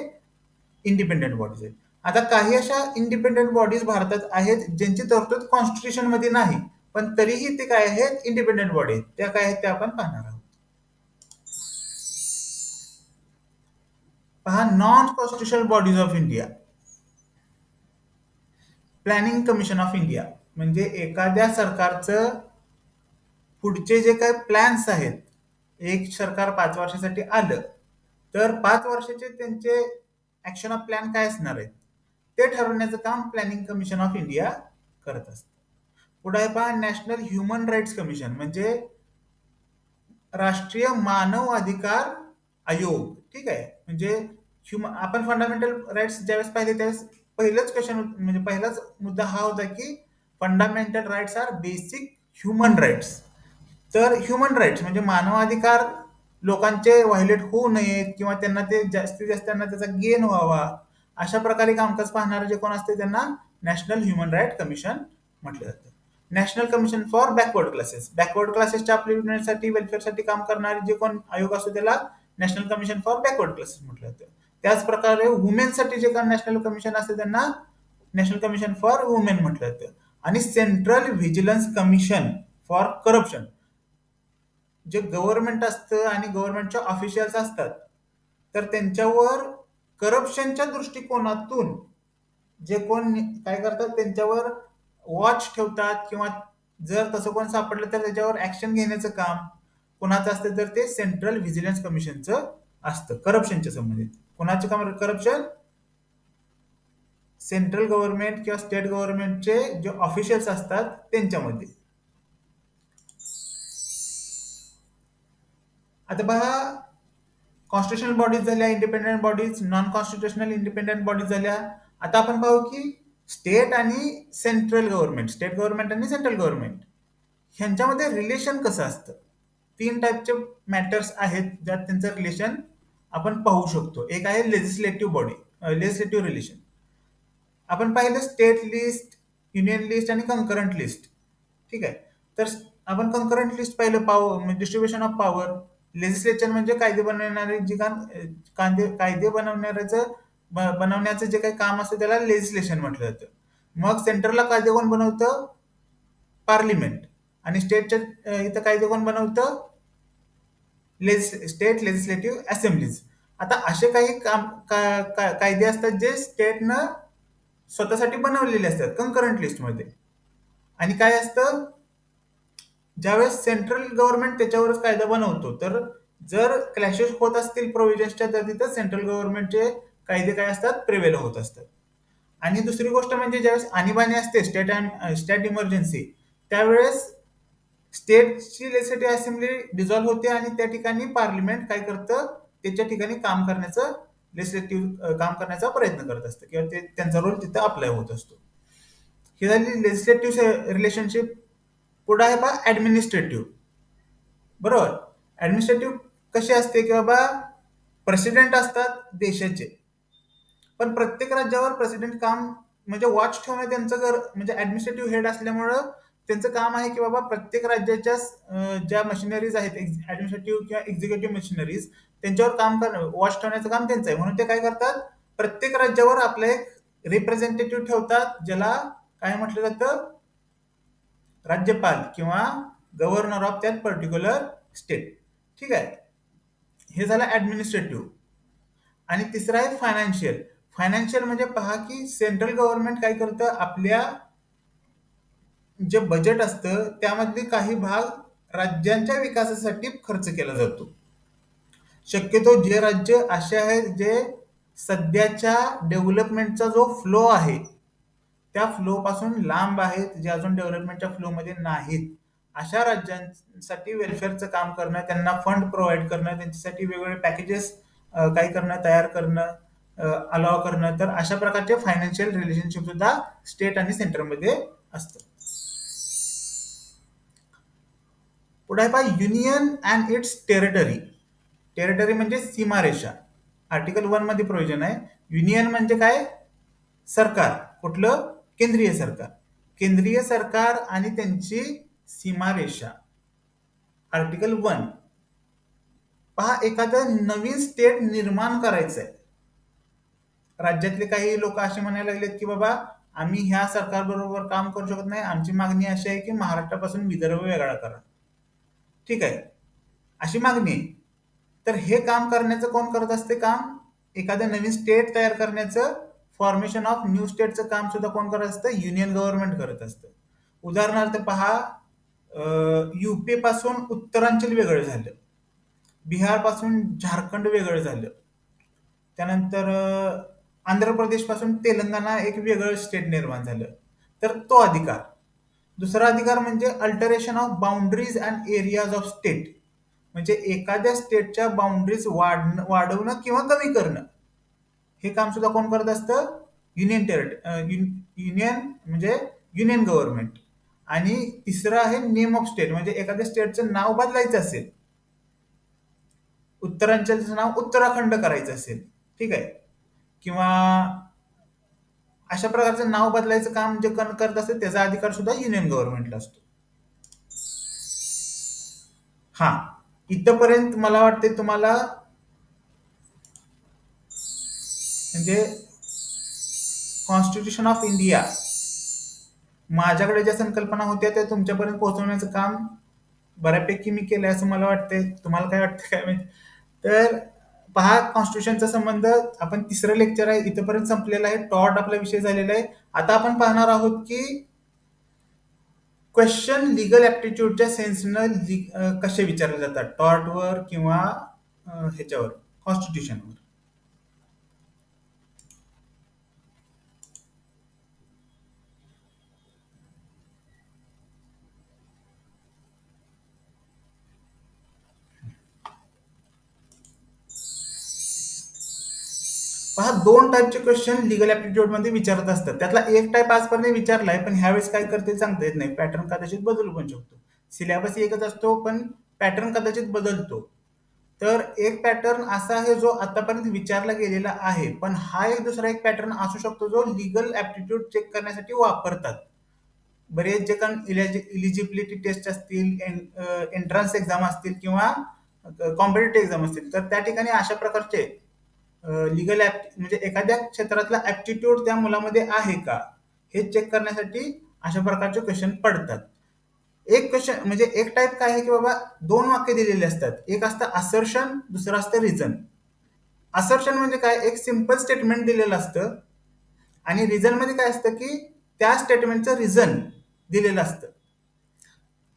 Speaker 3: independent bodies आहेत. आता काही अशा independent bodies भारतात आहेत ज्यांची तरतूद कॉन्स्टिट्यूशन मध्ये नाही, पण तरीही ते काय आहेत, इंडिपेंडेंट बॉडी आहेत. त्या काय आहेत त्या आपण पाहणार आहोत. पहा, non constitutional bodies of India. Planning commission of India म्हणजे एखाद्या सरकारचं पुढचे जे काही प्लॅन्स आहेत, एक सरकार 5 वर्षासाठी आलं तर 5 वर्षाचे त्यांचे ऍक्शन ऑफ प्लॅन काय असणार आहेत ते ठरवण्याचं काम प्लॅनिंग कमिशन ऑफ इंडिया करत असतं. पुढे पहा, नॅशनल ह्युमन राईट्स कमिशन म्हणजे राष्ट्रीय मानव अधिकार आयोग. ठीक आहे, म्हणजे आपण फंडामेंटल राईट्स ज्यावेळेस पाहिले त्यावेळेस पहिलंच क्वेश्चन म्हणजे पहिलाच मुद्दा हा होता की fundamental rights are basic human rights. तर ह्युमन राईट्स म्हणजे मानवाधिकार लोकांचे व्हायलेट होऊ नयेत किंवा त्यांना ते जास्तीत जास्त त्यांना त्याचा गेन व्हावा अशा प्रकारे कामकाज पाहणारे जे कोण असते त्यांना नॅशनल ह्युमन राईट कमिशन म्हटलं जातं. National commission for backward classes, backward क्लासेसच्या अपलिफ्टमेंटसाठी वेलफेअरसाठी काम करणारे जे कोण आयोग असतो त्याला national commission for backward classes म्हटलं जातं. त्याच प्रकारे वुमेनसाठी जे काही नॅशनल कमिशन असते त्यांना नॅशनल कमिशन फॉर वुमेन म्हटलं जातं. आणि central vigilance commission for corruption, जे गव्हर्नमेंट असतं आणि गव्हर्नमेंटच्या ऑफिशियल्स असतात तर त्यांच्यावर करप्शनच्या दृष्टिकोनातून जे कोण काय करतात त्यांच्यावर वॉच ठेवतात किंवा जर तसं कोण सापडलं तर त्याच्यावर ऍक्शन घेण्याचं काम कोणाचं असतं तर ते सेंट्रल व्हिजिलन्स कमिशनचं असतं करप्शनच्या संबंधित. कोणाचं काम करप्शन, सेंट्रल गव्हर्नमेंट किंवा स्टेट गव्हर्नमेंटचे जे ऑफिशियल्स असतात त्यांच्यामध्ये. आता पहा, कॉन्स्टिट्युशनल बॉडीज झाल्या independent bodies, non constitutional independent bodies झाल्या. आता आपण पाहू की स्टेट आणि सेंट्रल गव्हर्नमेंट, स्टेट गव्हर्नमेंट आणि सेंट्रल गव्हर्नमेंट ह्यांच्यामध्ये रिलेशन कसं असतं. 3 टाईपचे मॅटर्स आहेत ज्यात त्यांचं रिलेशन आपण पाहू शकतो. एक आहे लेजिस्लेटिव्ह बॉडी, लेजिस्लेटिव्ह रिलेशन. आपण पाहिलं स्टेट लिस्ट, युनियन लिस्ट आणि कंकरंट लिस्ट. ठीक आहे, तर आपण कंकरंट लिस्ट पाहिलं, power distribution of power. Legislature म्हणजे कायदे बनवणारे जे कायदे बनवण्याचं जे काही काम असतं त्याला लेजिस्लेशन म्हटलं जातं. मग सेंटरला कायदे कोण बनवतं, पार्लिमेंट. आणि स्टेटच्या इथं कायदे कोण बनवतं, स्टेट लेजिस्लेटिव्ह असेंब्लीज. आता असे काही कायदे असतात जे स्टेटनं स्वतःसाठी बनवलेले असतात कंकरंट लिस्टमध्ये. आणि काय असतं, ज्यावेळेस सेंट्रल गव्हर्नमेंट त्याच्यावरच कायदा बनवतो तर जर क्लॅशेस होत असतील प्रोव्हिजन्सच्या तर तिथं सेंट्रल गव्हर्नमेंटचे कायदे काय असतात, प्रिव्हेल होत असतात. आणि दुसरी गोष्ट म्हणजे ज्यावेळेस आणीबाणी असते, स्टेट इमर्जन्सी, त्यावेळेस स्टेटची लेजिस्लेटिव्ह असेंब्ली डिझॉल्व्ह होते आणि त्या ठिकाणी पार्लिमेंट काय करतं, त्याच्या ठिकाणी काम करण्याचा प्रयत्न करत असतं किंवा त्यांचा रोल तिथं अप्लाय होत असतो. ही झाली लेजिस्लेटिव्ह रिलेशनशिप. पुढे आहे बा ऍडमिनिस्ट्रेटिव्ह. बरोबर, ऍडमिनिस्ट्रेटिव्ह कशी असते की बाबा प्रेसिडेंट असतात देशाचे, पण प्रत्येक राज्यावर प्रेसिडेंट काम म्हणजे वॉच ठेवणं त्यांचं म्हणजे ऍडमिनिस्ट्रेटिव्ह हेड असल्यामुळं त्यांचं काम आहे की बाबा प्रत्येक राज्याच्या ज्या मशिनरीज आहेत ऍडमिनिस्ट्रेटिव्ह किंवा एक्झिक्युटिव्ह मशिनरीज त्यांच्यावर काम वॉच ठेवण्याचं काम त्यांचं आहे. म्हणून ते काय करतात, प्रत्येक राज्यावर आपलं एक रिप्रेझेंटेटिव्ह ठेवतात ज्याला काय म्हटलं जातं, राज्यपाल किंवा governor of that particular state. ठीक आहे, हे झालं ऍडमिनिस्ट्रेटिव्ह. आणि तिसरं आहे फायनान्शियल. फायनान्शियल म्हणजे पहा की सेंट्रल गव्हर्नमेंट काय करतं, आपल्या जे बजेट असतं त्यामधले काही भाग राज्यांच्या विकासासाठी खर्च केला जातो. शक्यतो जे राज्य असे आहेत जे सध्याच्या डेव्हलपमेंटचा जो फ्लो आहे त्या फ्लो पासून लांब आहेत, जे अजून डेव्हलपमेंटच्या फ्लो मध्ये नाहीत, अशा राज्यांसाठी वेलफेअरचं काम करणं, त्यांना फंड प्रोव्हाइड करणं, त्यांच्यासाठी वेगवेगळे पॅकेजेस काय करणं, तयार करणं, अलाव करणं. तर अशा प्रकारचे फायनान्शियल रिलेशनशिप सुद्धा स्टेट आणि सेंटरमध्ये असतं. पुढे आहे पहा union and it's territory. Territory म्हणजे सीमारेषा. आर्टिकल 1 मध्ये प्रोव्हिजन आहे. युनियन म्हणजे काय, सरकार, कुठलं, केंद्रीय सरकार. केंद्रीय सरकार आणि त्यांची सीमारेषा. आर्टिकल 1. पहा, एखादं नवीन स्टेट निर्माण करायचंय. राज्यातले काही लोक असे म्हणायला लागलेत की बाबा आम्ही ह्या सरकारबरोबर काम करू शकत नाही, आमची मागणी अशी आहे की महाराष्ट्रापासून विदर्भ वेगळा करा. ठीक आहे, अशी मागणी आहे. तर हे काम करण्याचं कोण करत असते काम? एखादं नवीन स्टेट तयार करण्याचं, फॉर्मेशन ऑफ न्यू स्टेटचं काम सुद्धा कोण करत असतं? युनियन गव्हर्नमेंट करत असतं. उदाहरणार्थ पहा, युपी पासून उत्तरांचल वेगळं झालं, बिहार पासून झारखंड वेगळं झालं, त्यानंतर आंध्र प्रदेश पासून तेलंगणा एक वेगळं स्टेट निर्माण झालं, तर तो अधिकार. दुसरा अधिकार म्हणजे alteration of boundaries and areas of state, म्हणजे एखाद्या स्टेटच्या बाउंड्रीज वाढवणं किंवा कमी करणं, हे काम सुद्धा कोण करत असतं? युनियन म्हणजे युनियन गव्हर्नमेंट. आणि तिसरं आहे नेम ऑफ स्टेट, म्हणजे एखाद्या स्टेटचं नाव बदलायचं असेल, उत्तरांचलचं नाव उत्तराखंड करायचं असेल, ठीक आहे, किंवा अशा प्रकारचं नाव बदलायचं काम जे करत असेल त्याचा अधिकार सुद्धा युनियन गव्हर्नमेंटला असतो. हा, इथपर्यंत मला वाटते तुम्हाला म्हणजे कॉन्स्टिट्यूशन ऑफ इंडिया माझ्याकडे ज्या संकल्पना होत्या त्या तुमच्यापर्यंत पोहोचवण्याचं काम बऱ्यापैकी मी केलंय असं मला वाटतंय. तुम्हाला काय वाटतं काय माहिती? तर पहा, कॉन्स्टिट्यूशनचा संबंध आपण तिसरं लेक्चर आहे इथपर्यंत संपलेला आहे. टॉर्ट आपला विषय झालेला आहे. आता आपण पाहणार आहोत की क्वेश्चन लिगल ऍप्टिट्यूडच्या सेन्सनं कसे विचारले जातात टॉर्टवर किंवा ह्याच्यावर कॉन्स्टिट्यूशनवर. पहा, 2 टाईपचे क्वेश्चन लिगल ऍप्टिट्यूड मध्ये विचारत असतात. त्यातला एक टाईप आजपर्यंत विचारलाय, पण ह्यावेळेस काय करतील सांगता येत नाही. पॅटर्न कदाचित बदलू पण शकतो. सिलेबस एकच असतो पण पॅटर्न कदाचित बदलतो. तर एक पॅटर्न असा आहे जो आतापर्यंत विचारला गेलेला आहे, पण हा एक दुसरा एक पॅटर्न असू शकतो जो लिगल ऍप्टिट्यूड चेक करण्यासाठी वापरतात. बरेच जे काही इलिजिबिलिटी टेस्ट असतील, एंट्रन्स एक्झाम असतील किंवा कॉम्पिटेटिव्ह एक्झाम असतील, तर त्या ठिकाणी अशा प्रकारचे लिगल म्हणजे एखाद्या क्षेत्रातला ऍप्टिट्यूड त्या मुलामध्ये आहे का हे चेक करण्यासाठी अशा प्रकारचे क्वेश्चन पडतात. एक क्वेश्चन म्हणजे एक टाईप काय आहे की बाबा 2 वाक्य दिलेले असतात. एक असतं असर्शन, दुसरं असतं रिझन. असर्शन म्हणजे काय? एक सिंपल स्टेटमेंट दिलेलं असतं आणि रिझन मध्ये काय असतं की त्या स्टेटमेंटचं रिझन दिलेलं असतं.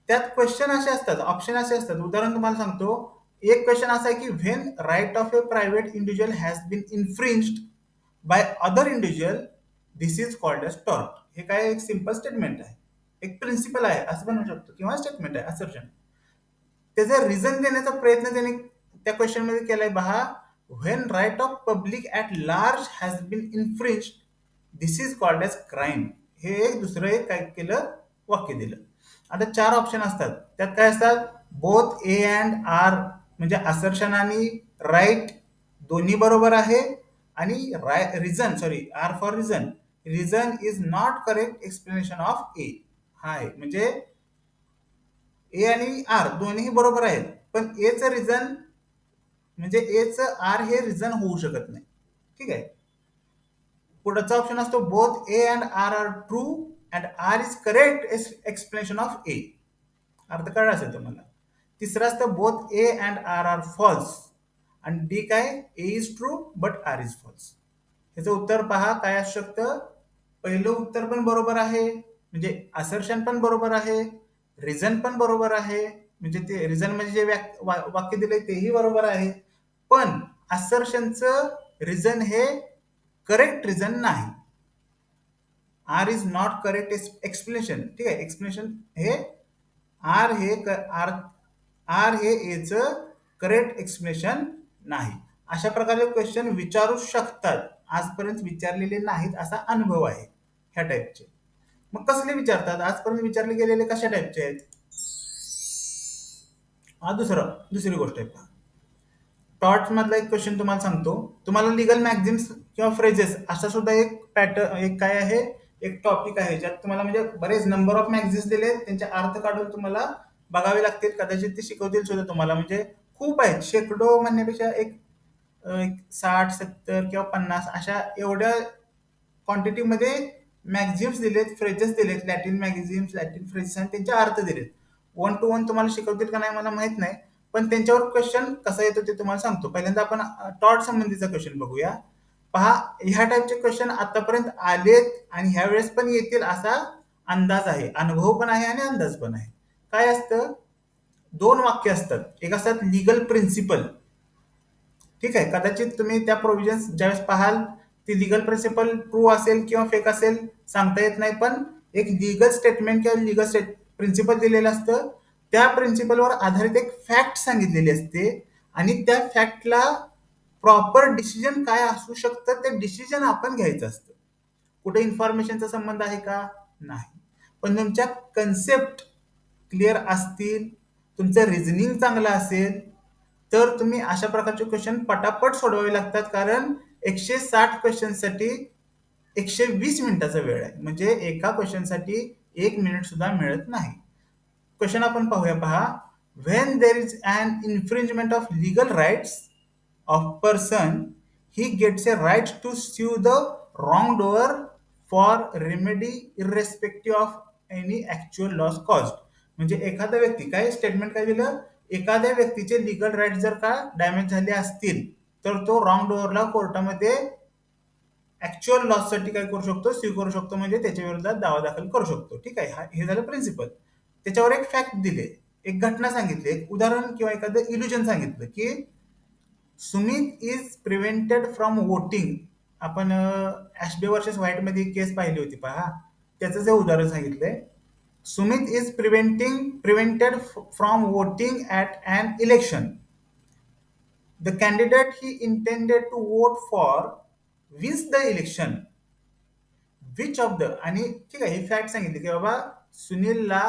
Speaker 3: त्यात क्वेश्चन असे असतात, ऑप्शन असे असतात. उदाहरण तुम्हाला सांगतो, एक क्वेश्चन असा आहे की when right of a private individual has been infringed by other individual this is called as tort. हे काय एक सिंपल स्टेटमेंट आहे, एक प्रिन्सिपल आहे असं म्हणू शकतो, किंवा स्टेटमेंट आहे असर्शन. त्याचा रिझन देण्याचा प्रयत्न त्याने त्या क्वेश्चन मध्ये केलाय. पहा, when right of public at large has been infringed this is called as crime. हे एक दुसरं एक काय केलं, वाक्य दिलं. आता 4 ऑप्शन असतात. त्यात काय असतात? बोथ ए अँड आर, म्हणजे असर्शन आणि राईट दोन्ही बरोबर आहे, आणि reason, sorry, R for reason, reason is not correct explanation of A. हा आहे म्हणजे ए आणि आर दोन्ही बरोबर आहेत, पण एचं रिझन म्हणजे एचं आर हे रिझन होऊ शकत नाही. ठीक आहे. पुढचा ऑप्शन असतो both A and R are true and R is correct explanation of A. अर्थ कळला असेल तुम्हाला. तिसरं असतं both A and R are false, आणि डी काय? A is true but R is false. ह्याचं उत्तर पहा काय असू शकतं. पहिलं उत्तर पण बरोबर आहे, म्हणजे असर्शन पण बरोबर आहे, रिझन पण बरोबर आहे, म्हणजे ते रिझन म्हणजे जे वाक्य दिलंय तेही बरोबर आहे, पण असर्शनचं रिझन हे करेक्ट रिझन नाही. R is not correct explanation. ठीक आहे, एक्सप्लेनेशन हे आर हे एचं करेक्ट एक्सप्लेनेशन नाही. अशा प्रकारे क्वेश्चन विचारू शकतात. आजपर्यंत विचारलेले नाहीत असा अनुभव आहे ह्या टाईपचे. मग कसले विचारतात? आजपर्यंत विचारले गेलेले कशा टाईपचे आहेत? हा दुसरी गोष्ट आहे. पहा, टॉर्च मधला एक क्वेश्चन तुम्हाला सांगतो. तुम्हाला लिगल मॅगझिन्स किंवा फ्रेजेस असा सुद्धा एक पॅटर्न, एक काय आहे एक टॉपिक आहे ज्यात तुम्हाला म्हणजे बरेच नंबर ऑफ मॅगझिन्स दिले, त्यांचे अर्थ काढून तुम्हाला बघावे लागतील, कदाचित ते शिकवतील सुद्धा तुम्हाला. म्हणजे खूप आहेत, शेकडो म्हणण्यापेक्षा एक 60-70 किंवा 50 अशा एवढ्या क्वांटिटीमध्ये मॅगझिम्स दिलेत, फ्रेजेस दिलेत, लॅटिन मॅगझिम्स, लॅटिन फ्रेजेस आणि त्यांचे अर्थ दिलेत. 1 to 1 तुम्हाला शिकवतील का नाही मला माहित नाही, पण त्यांच्यावर क्वेश्चन कसा येतो ते तुम्हाला सांगतो. पहिल्यांदा आपण टॉट संबंधीचा क्वेश्चन बघूया. पहा, ह्या टाईपचे क्वेश्चन आतापर्यंत आलेत आणि ह्या वेळेस पण येतील असा अंदाज आहे, अनुभव पण आहे आणि अंदाज पण आहे. काय असतं, 2 वाक्य असतात. एक असतात लिगल प्रिन्सिपल, ठीक आहे. कदाचित तुम्ही त्या प्रोव्हिजन्स ज्यावेळेस पाहाल ती लिगल प्रिन्सिपल ट्रू असेल किंवा फेक असेल सांगता येत नाही, पण एक लिगल स्टेटमेंट किंवा लिगल प्रिन्सिपल दिलेलं असतं. त्या प्रिन्सिपलवर आधारित एक फॅक्ट सांगितलेली असते आणि त्या फॅक्टला प्रॉपर डिसिजन काय असू शकतं ते डिसिजन आपण घ्यायचं असतं. कुठे इन्फॉर्मेशनचा संबंध आहे का? नाही. पण तुमच्या कन्सेप्ट क्लिअर असतील, तुमचं रिझनिंग चांगलं असेल, तर तुम्ही अशा प्रकारचे क्वेश्चन पटापट सोडवावे लागतात. कारण 160 क्वेश्चनसाठी 120 मिनिटाचा वेळ आहे, म्हणजे एका क्वेश्चनसाठी 1 मिनिट सुद्धा मिळत नाही. क्वेश्चन आपण पाहूया. पहा, when there is an infringement of legal rights of person, he gets a right to sue the wrongdoer for remedy irrespective of any actual loss caused. म्हणजे एखादा व्यक्ती, काय स्टेटमेंट काय दिलं, एखाद्या व्यक्तीचे लिगल राईट जर का डॅमेज झाले असतील तर तो रॉंग डोअरला कोर्टामध्ये ऍक्च्युअल लॉस साठी काय करू शकतो, स्यू करू शकतो, म्हणजे त्याच्या विरोधात दावा दाखल करू शकतो. ठीक आहे, हे झालं प्रिन्सिपल. त्याच्यावर एक फॅक्ट दिले, एक घटना सांगितली, एक उदाहरण किंवा एखादं इल्युजन सांगितलं की Sumit is prevented from voting. आपण ऍशबे वर्सेस व्हाईट मध्ये केस पाहिली होती, पहा, त्याचं जे उदाहरण सांगितलंय, Sumit is prevented from voting at an election. The candidate he intended to vote for wins the election. Which of the, आणि ठीक आहे, ही फॅक्ट सांगितली की बाबा सुनीलला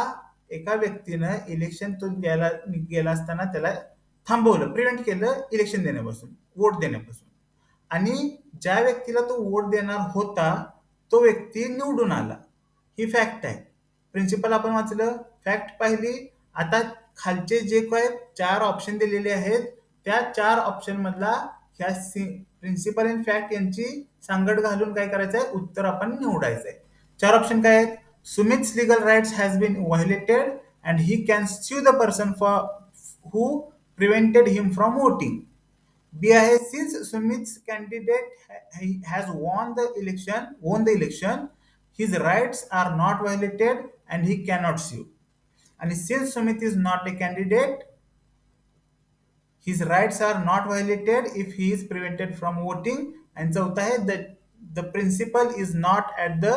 Speaker 3: एका व्यक्तीनं इलेक्शन तो गेला असताना त्याला थांबवलं, प्रिव्हेंट केलं इलेक्शन देण्यापासून, वोट देण्यापासून, आणि ज्या व्यक्तीला तो वोट देणार होता तो व्यक्ती निवडून आला. ही फॅक्ट आहे. प्रिन्सिपल आपण वाचलं, फॅक्ट पाहिली. आता खालचे जे काय 4 ऑप्शन दिलेले आहेत त्या 4 ऑप्शन मधला ह्या प्रिन्सिपल अँड फॅक्ट यांची सांगड घालून काय करायचं आहे, उत्तर आपण निवडायचं आहे. 4 ऑप्शन काय आहेत? Sumit's legal rights has been violated and he can sue the person for who prevented him from voting. B आहे, since Sumit's candidate has won the election, his rights are not violated and he cannot sue. आणि since Sumit is not a candidate, his rights are not violated if he is prevented from voting. आणि चौथा आहे, the principle is not at the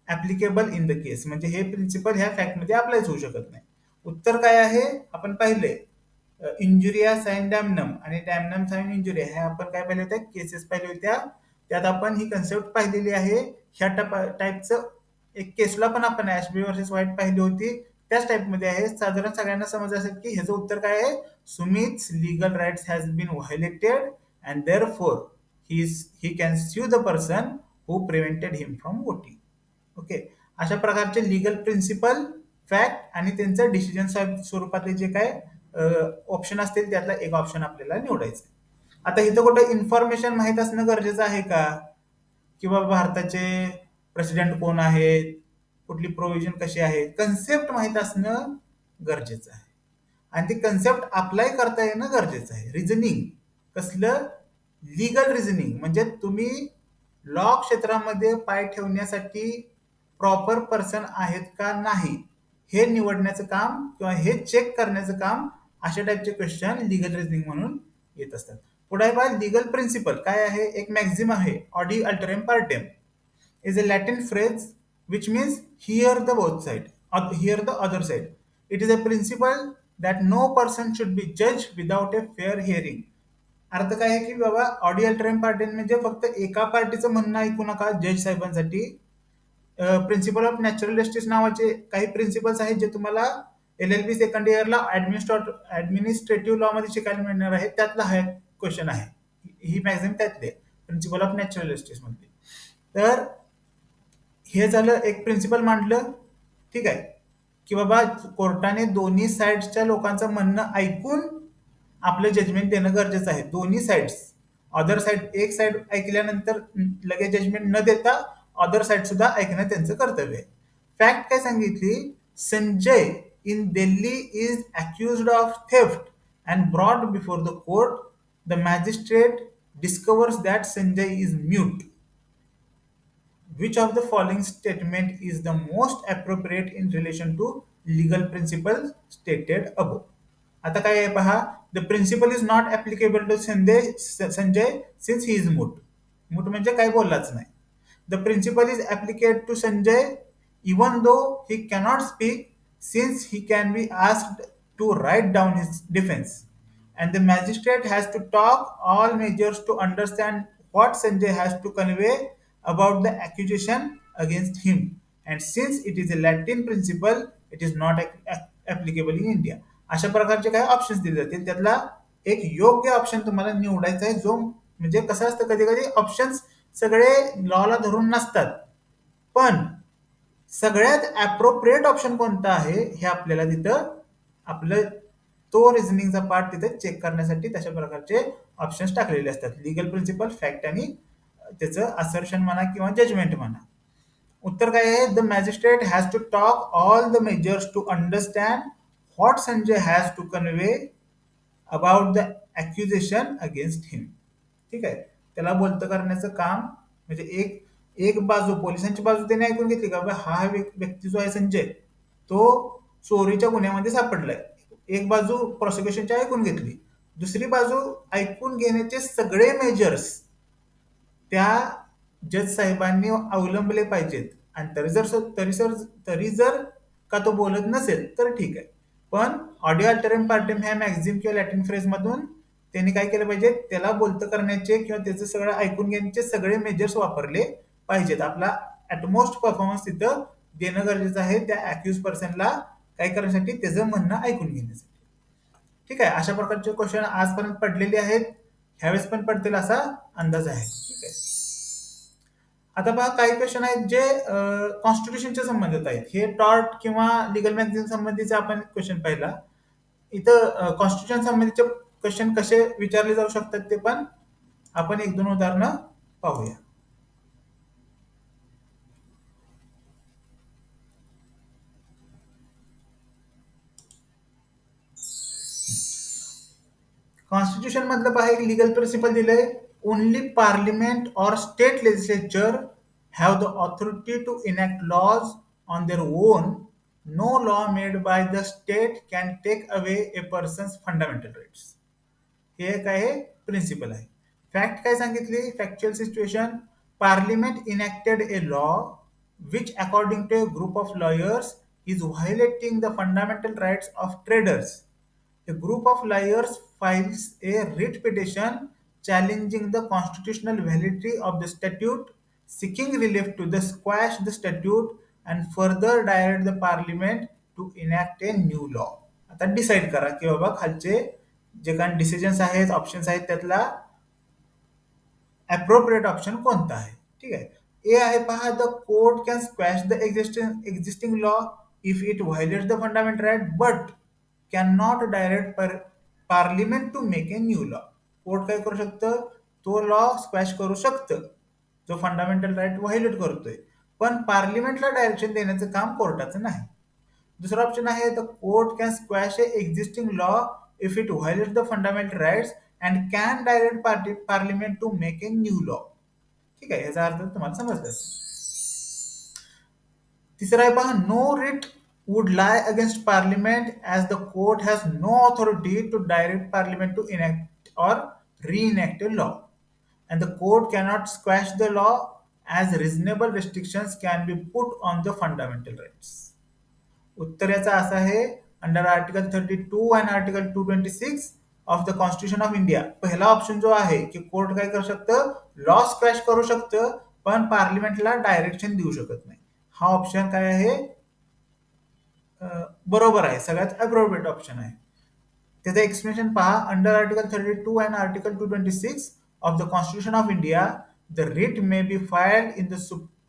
Speaker 3: applicable in the case. म्हणजे हे principal ह्या fact मध्ये apply होऊ शकत नाही. उत्तर काय आहे आपण पाहिले, इंजुरिया साइन डॅमनम आणि डॅमनम साइन इंजुरिया, हे आपण काय पाहिले होत्या, केसेस पाहिले होत्या. त्यात आपण ही कन्सेप्ट पाहिलेली आहे. ह्या टाईपचं एक केसला पण आपण ऍशबे वर्सेस व्हाईट पाहिली होती, त्याच टाईप मध्ये आहे. साधारण सगळ्यांना समज असेल की ह्याचं उत्तर काय आहे, Sumit's legal rights has been violated and therefore he can sue the person who prevented him from voting. Okay, अशा प्रकारचे लिगल प्रिन्सिपल, फॅक्ट आणि त्यांचं डिसिजन स्वरूपातले जे काय ऑप्शन असतील त्यातला एक ऑप्शन आपल्याला निवडायचं. आता इथं कुठं इन्फॉर्मेशन माहित असणं गरजेचं आहे का, किंवा भारताचे प्रेसिडेंट कोण आहेत, कुठली प्रोव्हिजन कशी आहे, कन्सेप्ट माहित असणं गरजेचं आहे. आणि ती कन्सेप्ट अप्लाय करता येणं गरजेचं आहे. रिझनिंग कसलं, लिगल रिझनिंग, म्हणजे तुम्ही लॉ क्षेत्रामध्ये पाय ठेवण्यासाठी प्रॉपर पर्सन आहेत का नाही हे निवडण्याचं काम किंवा हे चेक करण्याचं काम अशा टाईपचे क्वेश्चन लिगल रिझनिंग म्हणून येत असतात. पुढे बघा, लिगल प्रिन्सिपल काय आहे, एक मॅक्झिम आहे, audi alteram partem is a Latin phrase which means hear the both side or hear the other side. It is a principle that no person should be judged without a fair hearing. अर्थ काय आहे की बाबा Audi alteram पार्टेम म्हणजे फक्त एका पार्टीचं म्हणणं ऐकू नका जज साहेबांसाठी. प्रिन्सिपल ऑफ नॅचरल जस्टिस नावाचे काही प्रिन्सिपल्स आहेत जे तुम्हाला LLB सेकंड इयरला ऍडमिनिस्ट्रेटिव्ह लॉ मध्ये शिकायला मिळणार आहे. त्यातला हा क्वेश्चन आहे, ही मॅक्झिम त्यातले प्रिन्सिपल ऑफ नॅचरल जस्टिस मध्ये. तर हे झालं एक प्रिन्सिपल मांडलं. ठीक आहे, की बाबा कोर्टाने दोन्ही साइडच्या लोकांचं म्हणणं ऐकून आपलं जजमेंट देणं गरजेचं आहे. दोन्ही साइड्स, अदर साइड, एक साइड ऐकल्यानंतर लगेच जजमेंट न देता अदर साइड सुद्धा ऐकणं त्यांचं कर्तव्य आहे. फॅक्ट काय सांगितली, Sanjay in Delhi is accused of theft and brought before the court. The magistrate discovers that Sanjay is mute. Which of the following statement is the most appropriate in relation to legal principles stated above? आता काय आहे पहा, the principle is not applicable to Sanjay since he is mute. Mute म्हणजे काय बोललाच नाही. The principle is applicable to Sanjay even though he cannot speak since he can be asked to write down his defence. And the magistrate has to talk all measures to understand what Sanjay has to convey about the accusation against him. And since it is a Latin principle, it is not applicable in India. अशा प्रकारचे काही options दिले जातील. त्यातला एक योग्य option तुम्हाला निवडायचा आहे, जो म्हणजे कसं असतं, कधी कधी ऑप्शन्स सगळे लॉला धरून नसतात, पण सगळ्यात अप्रोप्रिएट ऑप्शन कोणता आहे हे आपल्याला तिथं आपलं तो रिझनिंगचा पार्ट तिथे चेक करण्यासाठी तशा प्रकारचे ऑप्शन्स टाकलेले असतात. लिगल प्रिन्सिपल, फॅक्ट आणि त्याचं असर्शन म्हणा किंवा जजमेंट म्हणा. उत्तर काय आहे, the magistrate has to talk all the measures to understand what Sanjay has to convey about the accusation against him. ठीक आहे, त्याला बोलतं करण्याचं काम म्हणजे एक बाजू, पोलिसांची बाजू त्याने ऐकून घेतली का हा व्यक्ती जो आहे संजय तो चोरीच्या गुन्ह्यामध्ये सापडलाय. एक बाजू प्रॉसिक्युशनची ऐकून घेतली, दुसरी बाजू ऐकून घेण्याचे सगळे मेजर्स त्या जज साहेबांनी अवलंबले पाहिजेत. आणि तरी जर का तो बोलत नसेल तर ठीक आहे, पण ऑडिओ अल्टरम पार्टम ह्या मॅक्झिम किंवा लॅटिन फ्रेज मधून त्यांनी काय केलं पाहिजे, त्याला बोलतं करण्याचे किंवा त्याचं सगळं ऐकून घेण्याचे सगळे मेजर्स वापरले पाहिजेत. आपला ॲटमोस्ट परफॉर्मन्स तिथं देणं गरजेचं आहे त्या अक्यूज पर्सनला काय करण्यासाठी, त्याचं म्हणणं ऐकून घेण्यासाठी. ठीक आहे, अशा प्रकारचे क्वेश्चन आजपर्यंत पडलेले आहेत, ह्यावेळेस पण पडतील असा अंदाज आहे. ठीक आहे, आता पहा काही क्वेश्चन आहेत जे कॉन्स्टिट्यूशनच्या संबंधित आहेत. हे टॉर्ट किंवा लिगल मॅगझिन संबंधीचा आपण क्वेश्चन पाहिला. इथं कॉन्स्टिट्यूशन संबंधीचे क्वेश्चन कसे विचारले जाऊ शकतात ते पण आपण एक दोन उदाहरणं पाहूया. कॉन्स्टिट्यूशन मधलं पहा एक लिगल प्रिन्सिपल दिलंय, ओनली पार्लिमेंट और state legislature have the authority to enact laws on their own. No law made by the state can take away a person's fundamental rights. हे एक आहे प्रिन्सिपल आहे. फॅक्ट काय सांगितली, factual situation, parliament enacted a law which according to a group of lawyers is violating the fundamental rights of traders. A group of lawyers files a writ petition challenging the constitutional validity of the statute, seeking relief to squash the statute and further direct the parliament to enact a new law. आता decide करा की बाबा खालचे जे काही decisions आहेत, options आहेत, त्यातला अप्रोप्रिएट ऑप्शन कोणता आहे. ठीक आहे, ए आहे पहा, the court can squash the existing law if it violates the fundamental right but can not direct parliament to make a new law. Court काय करू शकतं, तो लॉ स्क्वॅश करू शकतं जो फंडामेंटल राईट व्हायोलेट करतोय, पण पार्लिमेंटला डायरेक्शन देण्याचं काम कोर्टाचं नाही. दुसरा ऑप्शन आहे, the court can squash a existing law if it violates the fundamental rights and can direct parliament to make a new law. ठीक आहे, याचा अर्थ तुम्हाला समजला. तिसरा आहे पहा, no writ would lie against parliament as the court has no authority to direct parliament to enact or reenact a law, and the court cannot squash the law as reasonable restrictions can be put on the fundamental rights. उत्तर याचा असा आहे, under article 32 and article 226 of the constitution of India पहिला option जो आहे की court काय करू शकतं, लॉ स्क्वॅश करू शकतं पण पार्लिमेंटला डायरेक्शन देऊ शकत नाही. हा ऑप्शन काय आहे, बरोबर आहे, सगळ्यात अप्रोप्रिएट ऑप्शन आहे. त्याचं एक्सप्लेनेशन पहा, under article 32 and article 226 of the constitution of India the writ may be filed in the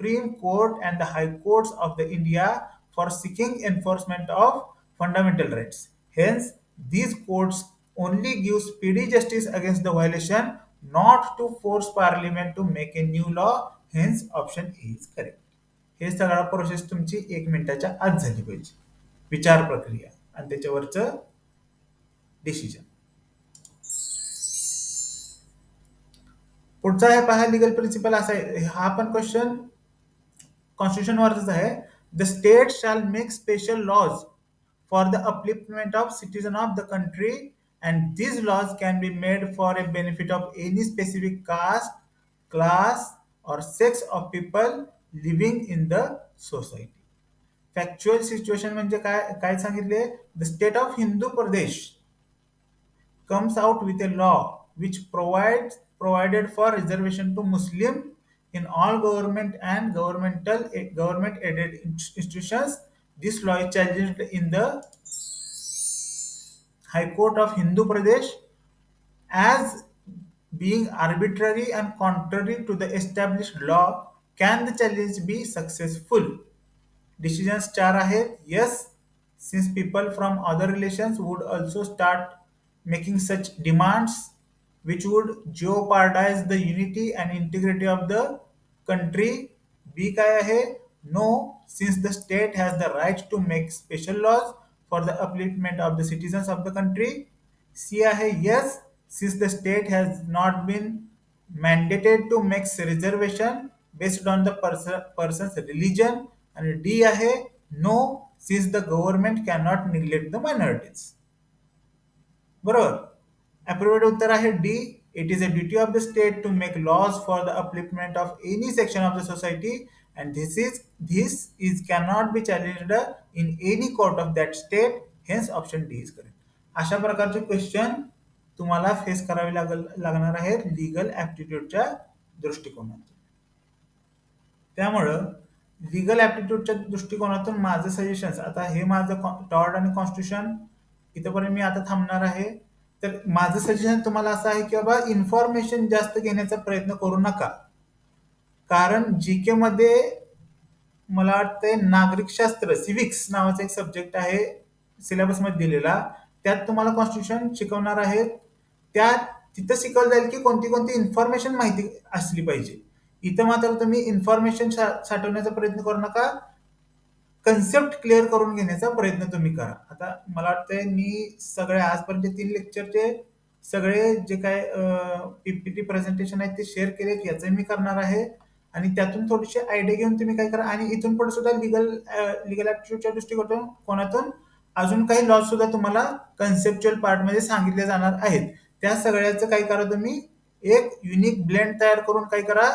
Speaker 3: Supreme Court and the High Courts of the India for seeking enforcement of fundamental rights. Hence, these courts only give speedy justice against the violation, not to force Parliament to make a new law. Hence, option A is correct. हे सगळा process तुमची 1 मिनिटाच्या आत झाली पाहिजे. विचार प्रक्रिया आणि त्याच्यावरचं डिसिजन. पुढचा आहे पहा लीगल प्रिन्सिपल असा आहे. हा पण क्वेश्चन कॉन्स्टिट्यूशन वरच आहे. The state shall make special laws for the upliftment of citizen of the country and these laws can be made for a benefit of any specific caste, class or sex of people living in the society. Factual situation म्हणजे काय काय सांगितले. The state of Hindu Pradesh comes out with a law which provided for reservation to Muslim in all government and government aided institutions. This law is challenged in the High Court of Hindu Pradesh as being arbitrary and contrary to the established law. Can the challenge be successful? Decisions 4 आहेत. Yes, since people from other relations would also start making such demands which would jeopardize the unity and integrity of the country. B काय आहे. No, since the state has the right to make special laws for the upliftment of the citizens of the country. C आहे. Yes, since the state has not been mandated to make reservation based on the person's religion. आणि D आहे. No, since the government cannot neglect the minorities. बरोबर. Appropriate उत्तर आहे D. It is a duty of the state to make laws for the upliftment of any section of the society and this is cannot be challenged in any court of that state. Hence option D is correct. अशा प्रकारचे question तुम्हाला face करावे लागणार आहेत legal ऍप्टिट्यूडच्या दृष्टिकोनातून. त्यामुळं legal ऍप्टिट्यूडच्या दृष्टिकोनातून माझं सजेशन, आता हे माझं टॉर्ट आणि कॉन्स्टिट्यूशन इथपर्यंत मी आता थांबणार आहे. तर माझं सजेशन तुम्हाला असं आहे की बाबा इन्फॉर्मेशन जास्त घेण्याचा प्रयत्न करू नका. कारण जीके मध्ये मला वाटतंय नागरिकशास्त्र सिव्हिक्स नावाचा एक सब्जेक्ट आहे सिलेबसमध्ये दिलेला. त्यात तुम्हाला कॉन्स्टिट्यूशन शिकवणार आहेत. त्यात तिथं शिकवलं जाईल की कोणती कोणती इन्फॉर्मेशन माहिती असली पाहिजे. इथं मात्र तुम्ही इन्फॉर्मेशन साठवण्याचा प्रयत्न करू नका. कन्सेप्ट क्लिअर करून घेण्याचा प्रयत्न तुम्ही करा. आता मला वाटतंय मी सगळे आजपर्यंत 3 लेक्चरचे सगळे जे काय पीपीटी प्रेझेंटेशन आहेत ते शेअर केले. याचं मी करणार आहे आणि त्यातून थोडीशी आयडिया घेऊन तुम्ही काय करा. आणि इथून पुढे सुद्धा लीगल ऍप्टिट्यूडच्या दृष्टिकोनातून अजून काही लॉज सुद्धा तुम्हाला कन्सेप्च्युअल पार्टमध्ये सांगितले जाणार आहेत. त्या सगळ्याचं काय करा तुम्ही एक युनिक ब्लेंड तयार करून काय करा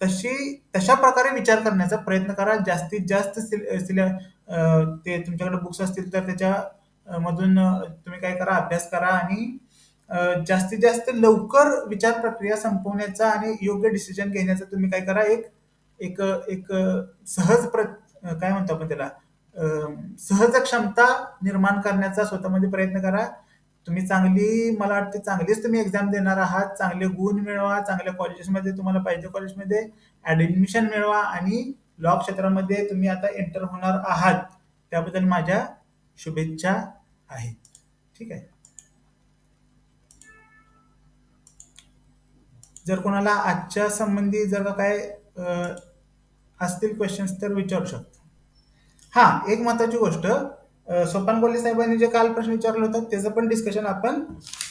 Speaker 3: तशा प्रकारे विचार करण्याचा प्रयत्न करा. जास्तीत जास्त ते तुमच्याकडे बुक्स असतील तर त्याच्या मधून तुम्ही काय करा अभ्यास करा आणि जास्तीत जास्त लवकर विचार प्रक्रिया संपवण्याचा आणि योग्य डिसिजन घेण्याचा तुम्ही काय करा एक एक सहज काय म्हणतो आपण त्याला सहज क्षमता निर्माण करण्याचा स्वतःमध्ये प्रयत्न करा. तुम्ही मला वाटते चांगलीच तुम्ही एक्झाम देणार आहात. चांगले गुण मिळवा. चांगल्या कॉलेजेसमध्ये तुम्हाला पाहिजे कॉलेजमध्ये ऍडमिशन मिळवा आणि लॉ क्षेत्रामध्ये तुम्ही आता एंटर होणार आहात. त्याबद्दल माझ्या शुभेच्छा आहेत. ठीक आहे. जर कोणाला आजच्या संबंधी जर काय असतील क्वेश्चन्स तर विचारू शकता. हा, एक महत्वाची गोष्ट, सोपान कोल्हे साहेबांनी जे काल प्रश्न विचारला होता त्याचं पण डिस्कशन आपण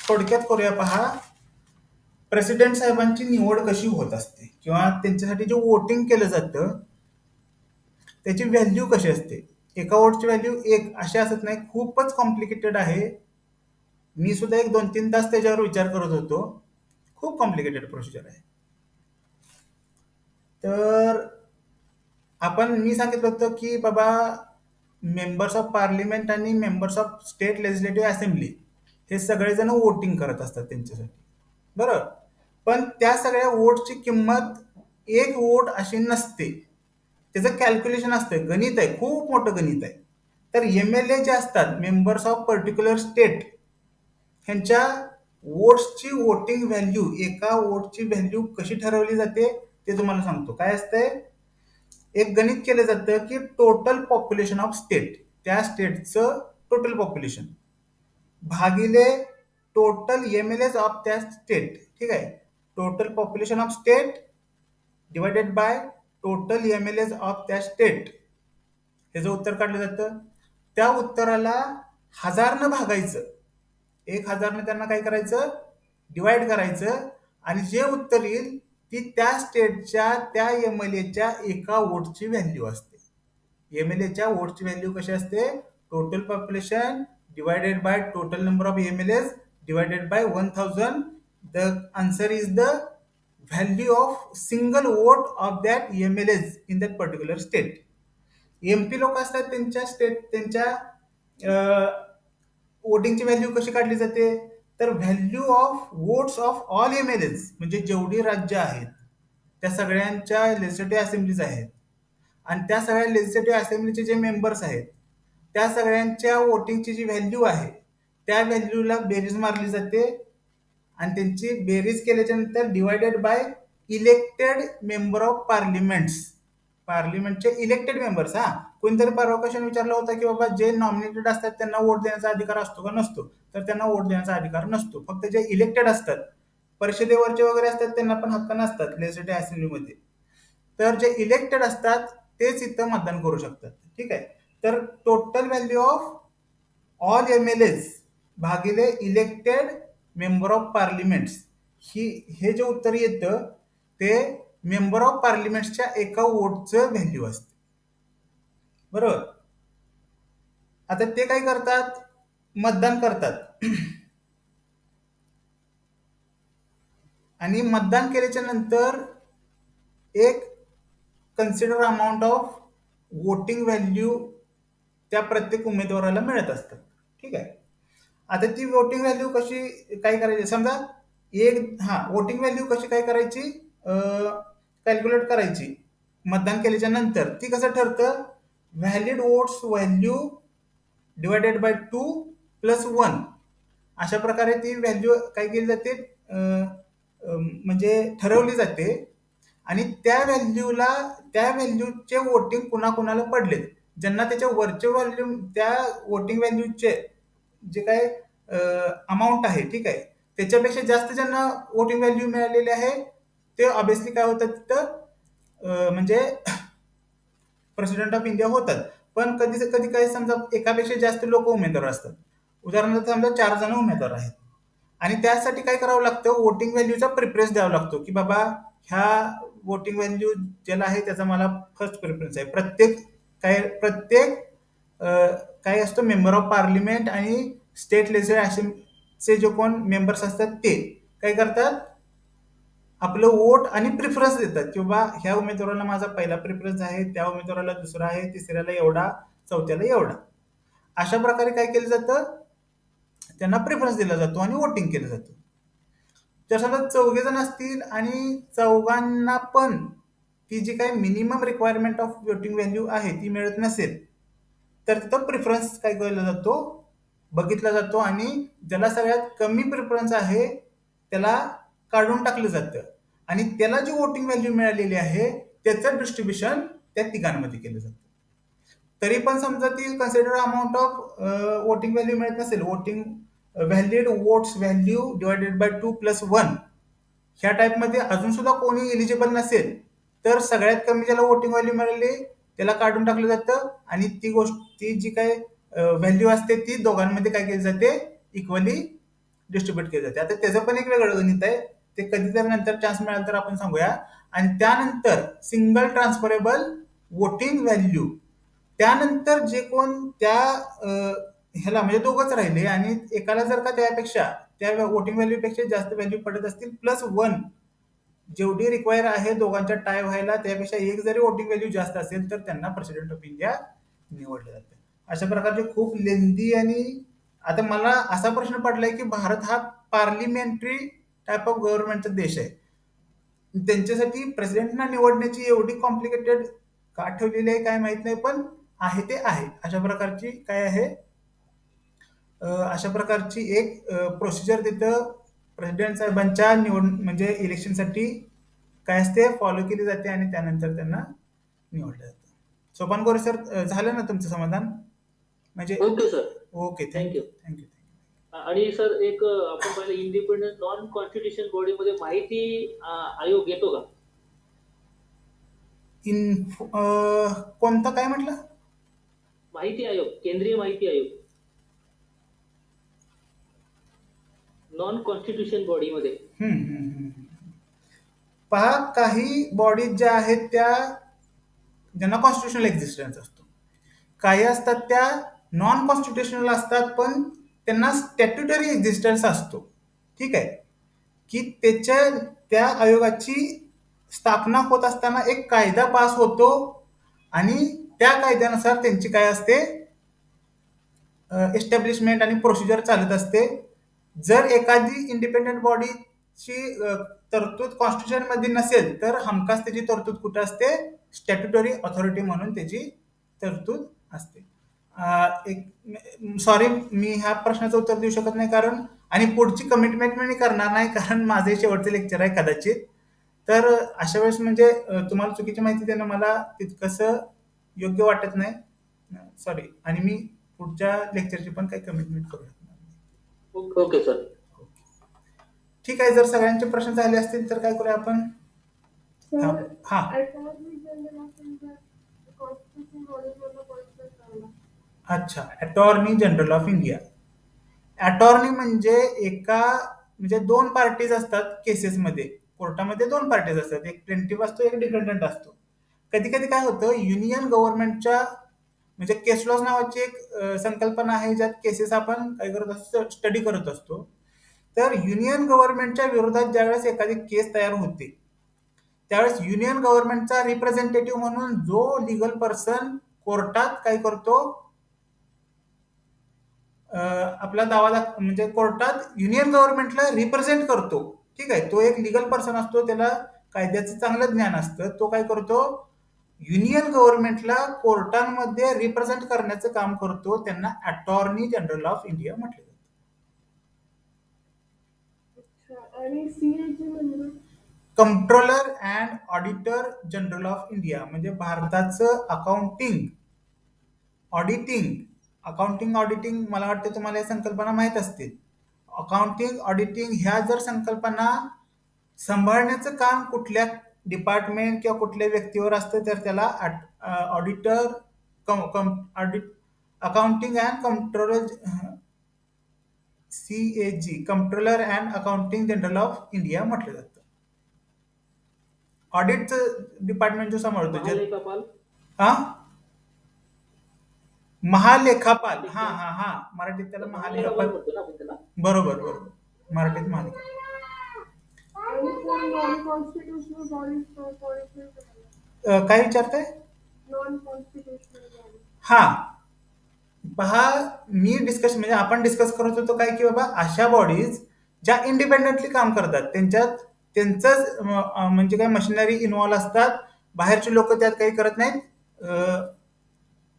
Speaker 3: थोडक्यात करूया. पहा, प्रेसिडेंट साहेबांची निवड कशी होत असते किंवा त्यांच्यासाठी जे वोटिंग केलं जातं त्याची व्हॅल्यू कशी असते. एका वोटची व्हॅल्यू 1 अशी असत नाही. खूपच कॉम्प्लिकेटेड आहे. मी सुद्धा 1-2-3 तास त्याच्यावर विचार करत होतो. खूप कॉम्प्लिकेटेड प्रोसिजर आहे. तर मी सांगितलं होतं की बाबा मेंबर्स ऑफ पार्लिमेंट आणि members of state legislative assembly हे सगळेजण वोटिंग करत असतात त्यांच्यासाठी. बरोबर. पण त्या सगळ्या वोटची किंमत 1 वोट अशी नसते. त्याचं कॅल्क्युलेशन असतं. गणित आहे, खूप मोठं गणित आहे. तर MLA जे असतात मेंबर्स ऑफ पर्टिक्युलर स्टेट ह्यांच्या वोट्सची वोटिंग व्हॅल्यू, एका वोटची व्हॅल्यू कशी ठरवली जाते ते तुम्हाला सांगतो. काय असतंय, एक गणित केलं जातं की टोटल पॉप्युलेशन ऑफ स्टेट, त्या स्टेटचं टोटल पॉप्युलेशन भागिले टोटल एमएलएज ऑफ त्या स्टेट. ठीक आहे, total population of state divided by total MLAs of त्या स्टेट, हे जो उत्तर काढलं जातं त्या उत्तराला 1000 भागायचं. 1000 त्यांना काय करायचं, डिवाइड करायचं, आणि जे उत्तर येईल ती त्या स्टेटच्या त्या एमएलएच्या एका वोटची व्हॅल्यू असते. एमएलएच्या वोटची व्हॅल्यू कशी असते, total population divided by total number of MLAs divided by 1000. The answer is the value of single vote of that MLAs in that particular state. MP लोक असतात त्यांच्या वोटिंगची व्हॅल्यू कशी काढली जाते, तर value of votes of all MLAs, म्हणजे जेवढी राज्य आहेत त्या सगळ्यांच्या लेजिस्लेटिव्ह असेंब्लीज आहेत आणि त्या सगळ्या लेजिस्लेटिव्ह असेंब्लीचे जे मेंबर्स आहेत त्या सगळ्यांच्या वोटिंगची जी व्हॅल्यू आहे त्या व्हॅल्यूला बेरीज मारली जाते आणि त्यांची बेरीज केल्याच्या नंतर divided by elected member of पार्लिमेंटचे इलेक्टेड मेंबर्स. कोणतरी परवा क्वेश्चन विचारला होता की बाबा जे नॉमिनेटेड असतात त्यांना वोट देण्याचा अधिकार असतो का नसतो, तर त्यांना वोट देण्याचा अधिकार नसतो. फक्त जे इलेक्टेड असतात, परिषदेवरचे वगैरे असतात त्यांना पण हक्क नसतात लेजिस्लेटिव्ह असेंब्लीमध्ये. तर जे इलेक्टेड असतात तेच इथं मतदान करू शकतात. ठीक आहे, तर total value of all MLAs भागिले इलेक्टेड मेंबर ऑफ पार्लिमेंट्स, हे जे उत्तर येतं ते मेंबर ऑफ पार्लिमेंटच्या एका वोटचं व्हॅल्यू असते. बरोबर. आता ते काय करतात, मतदान करतात आणि मतदान केल्याच्या नंतर एक consider amount of voting value त्या प्रत्येक उमेदवाराला मिळत असतात. ठीक आहे, आता ती वोटिंग व्हॅल्यू कशी काय करायची, समजा वोटिंग व्हॅल्यू कशी काय करायची, कॅल्क्युलेट करायची मतदान केल्याच्या नंतर. ती कसं ठरतं, valid votes value divided by 2 + 1 अशा प्रकारे ती व्हॅल्यू काय केली जाते, म्हणजे ठरवली जाते. आणि त्या व्हॅल्यूचे वोटिंग कुणाकुणाला पडले, ज्यांना त्याच्या वरचे व्हॅल्यू त्या वोटिंग व्हॅल्यूचे जे काय अमाऊंट आहे, ठीक आहे, त्याच्यापेक्षा जास्त ज्यांना वोटिंग व्हॅल्यू मिळालेली आहे ते ऑब्विसली काय होतात तिथं, म्हणजे प्रेसिडेंट ऑफ इंडिया होतात. पण कधी काय समजा एकापेक्षा जास्त लोक उमेदवार असतात, उदाहरणार्थ समजा 4 जण उमेदवार आहेत आणि त्यासाठी काय करावं लागतं, वोटिंग व्हॅल्यूचा प्रिफरन्स द्यावा लागतो की बाबा ह्या वोटिंग व्हॅल्यू ज्याला आहे त्याचा मला फर्स्ट प्रिफरन्स आहे. प्रत्येक काय असतं, मेंबर ऑफ पार्लिमेंट आणि स्टेट लेजिस्लेटिव्ह असेंब्लीचे जे कोण मेंबर्स असतात ते काय करतात, आपलं वोट आणि प्रिफरन्स देतात की बाबा ह्या उमेदवाराला माझा पहिला प्रिफरन्स आहे, त्या उमेदवाराला दुसरा आहे, तिसऱ्याला एवढा, चौथ्याला एवढा. अशा प्रकारे काय केलं जातं, त्यांना प्रिफरन्स दिला जातो आणि वोटिंग केलं जातं. जर समजा 4 जण असतील आणि चौघांना पण ती जी काही minimum requirement of voting value आहे ती मिळत नसेल तर तिथं प्रिफरन्स काय केला जातो, बघितला जातो आणि ज्याला सगळ्यात कमी प्रिफरन्स आहे त्याला काढून टाकलं जातं आणि त्याला जी वोटिंग व्हॅल्यू मिळालेली आहे त्याचं डिस्ट्रीब्युशन त्या तिघांमध्ये केलं जातं. तरी पण समजा ती consider amount of voting value मिळत नसेल, voting valid votes value divided by 2 + 1 ह्या टाईपमध्ये अजून सुद्धा कोणी एलिजिबल नसेल तर सगळ्यात कमी ज्याला वोटिंग व्हॅल्यू मिळाली त्याला काढून टाकलं जातं आणि ती जी काय व्हॅल्यू असते ती दोघांमध्ये काय केली जाते, इक्वली डिस्ट्रीब्युट केली जाते. आता त्याचं पण एक वेगळं गणित आहे, ते कधीतरी नंतर चान्स मिळाला तर आपण सांगूया. आणि त्यानंतर सिंगल ट्रान्सफरेबल वोटिंग व्हॅल्यू, त्यानंतर जे कोण त्या ह्याला म्हणजे दोघंच राहिले आणि एकाला जर का त्या वोटिंग व्हॅल्यूपेक्षा जास्त व्हॅल्यू पडत असतील +1 जेवढी रिक्वायर आहे दोघांच्या टाय व्हायला त्यापेक्षा एक जरी वोटिंग व्हॅल्यू जास्त असेल तर त्यांना प्रेसिडेंट ऑफ इंडिया निवडले जाते. अशा प्रकारचे खूप लेंदी. आणि आता मला असा प्रश्न पडलाय की भारत हा पार्लिमेंटरी टाईप ऑफ गव्हर्नमेंटचा देश आहे, त्यांच्यासाठी प्रेसिडेंटना निवडण्याची एवढी कॉम्प्लिकेटेड का ठेवलेली आहे काय माहित नाही, पण आहे ते आहे. अशा प्रकारची काय आहे, अशा प्रकारची एक प्रोसिजर तिथं प्रेसिडेंट साहेबांच्या म्हणजे इलेक्शनसाठी काय असते फॉलो केली जाते आणि त्यानंतर त्यांना निवडलं जातं. सोपान गोरे सर, झालं ना तुमचं समाधान? म्हणजे
Speaker 2: okay sir.
Speaker 3: Okay,
Speaker 2: Thank you.
Speaker 3: Thank you.
Speaker 2: आणि सर एक आपण पाहिलं इंडिपेंडंट नॉन कॉन्स्टिट्यूशन बॉडीमध्ये माहिती आयोग येतो का?
Speaker 3: कोणता काय म्हटलं?
Speaker 2: माहिती आयोग, केंद्रीय माहिती आयोग नॉन कॉन्स्टिट्यूशन बॉडीमध्ये.
Speaker 3: पहा, काही बॉडीज ज्या आहेत त्या ज्यांना कॉन्स्टिट्युशनल एक्झिस्टन्स असतो, काही असतात त्या नॉन कॉन्स्टिट्युशनल असतात पण त्यांना स्टॅट्युटरी एक्झिस्टन्स असतो. ठीक आहे, की त्या आयोगाची स्थापना होत असताना एक कायदा पास होतो आणि त्या कायद्यानुसार त्यांची काय असते, एस्टॅब्लिशमेंट आणि प्रोसिजर चालत असते. जर एखादी इंडिपेंडंट बॉडीची तरतूद कॉन्स्टिट्यूशन मध्ये नसेल तर हमखास त्याची तरतूद कुठे असते, स्टॅट्युटरी ऑथॉरिटी म्हणून त्याची तरतूद असते. एक सॉरी, मी ह्या प्रश्नाचं उत्तर देऊ शकत नाही कारण आणि पुढची कमिटमेंट मी करणार नाही कारण माझे शेवटचे लेक्चर आहे कदाचित. तर अशा वेळेस म्हणजे तुम्हाला चुकीची माहिती देणं मला तितकंसं योग्य वाटत नाही. सॉरी, आणि मी पुढच्या लेक्चरची पण काही कमिटमेंट करू शकणार नाही.
Speaker 2: Okay sir.
Speaker 3: ठीक आहे, जर सगळ्यांचे प्रश्न झाले असतील तर काय करूया आपण? हा, अच्छा. Attorney general of India. Attorney म्हणजे म्हणजे दोन पार्टीज असतात केसेसमध्ये. कोर्टामध्ये दोन पार्टीज असतात, एक प्लेंटिफ असतो, एक डिफेंडंट असतो. कधी कधी काय होतं, युनियन गव्हर्नमेंटच्या म्हणजे केस लॉज नावाची एक संकल्पना आहे ज्यात केसेस आपण काय करत असतो, स्टडी करत असतो. तर युनियन गव्हर्नमेंटच्या विरोधात ज्यावेळेस एखादी केस तयार होते त्यावेळेस युनियन गव्हर्नमेंटचा रिप्रेझेंटेटिव्ह म्हणून जो लिगल पर्सन कोर्टात काय करतो, आपला म्हणजे कोर्टात युनियन गव्हर्नमेंटला रिप्रेझेंट करतो. ठीक आहे, तो एक लिगल पर्सन असतो, त्याला कायद्याचं चांगलं ज्ञान असतं. तो काय करतो, युनियन गव्हर्नमेंटला कोर्टांमध्ये रिप्रेझेंट करण्याचं काम करतो. त्यांना अटॉर्नी जनरल ऑफ इंडिया म्हटलं जातं.
Speaker 4: आणि सीएजी म्हणजे
Speaker 3: controller and auditor general of India, म्हणजे भारताचं अकाउंटिंग ऑडिटिंग मला वाटतं तुम्हाला या संकल्पना माहीत असतील. अकाउंटिंग ऑडिटिंग ह्या जर संकल्पना सांभाळण्याचं काम कुठल्या डिपार्टमेंट किंवा कुठल्या व्यक्तीवर असतं तर त्याला auditor accounting and controller, CAG, controller and accounting general of India म्हटलं जातं. ऑडिटचं डिपार्टमेंट जो सांभाळतो महालेखापाल. हा, मराठीत त्याला महालेखापाल. बरोबर, मराठीत महालेखापाल. काय विचारताय? हा, पहा, म्हणजे आपण डिस्कस करत होतो काय की बाबा अशा बॉडीज ज्या इंडिपेंडेंटली काम करतात, त्यांचंच म्हणजे काय मशिनरी इन्व्हॉल्व असतात, बाहेरचे लोक त्यात काही करत नाहीत,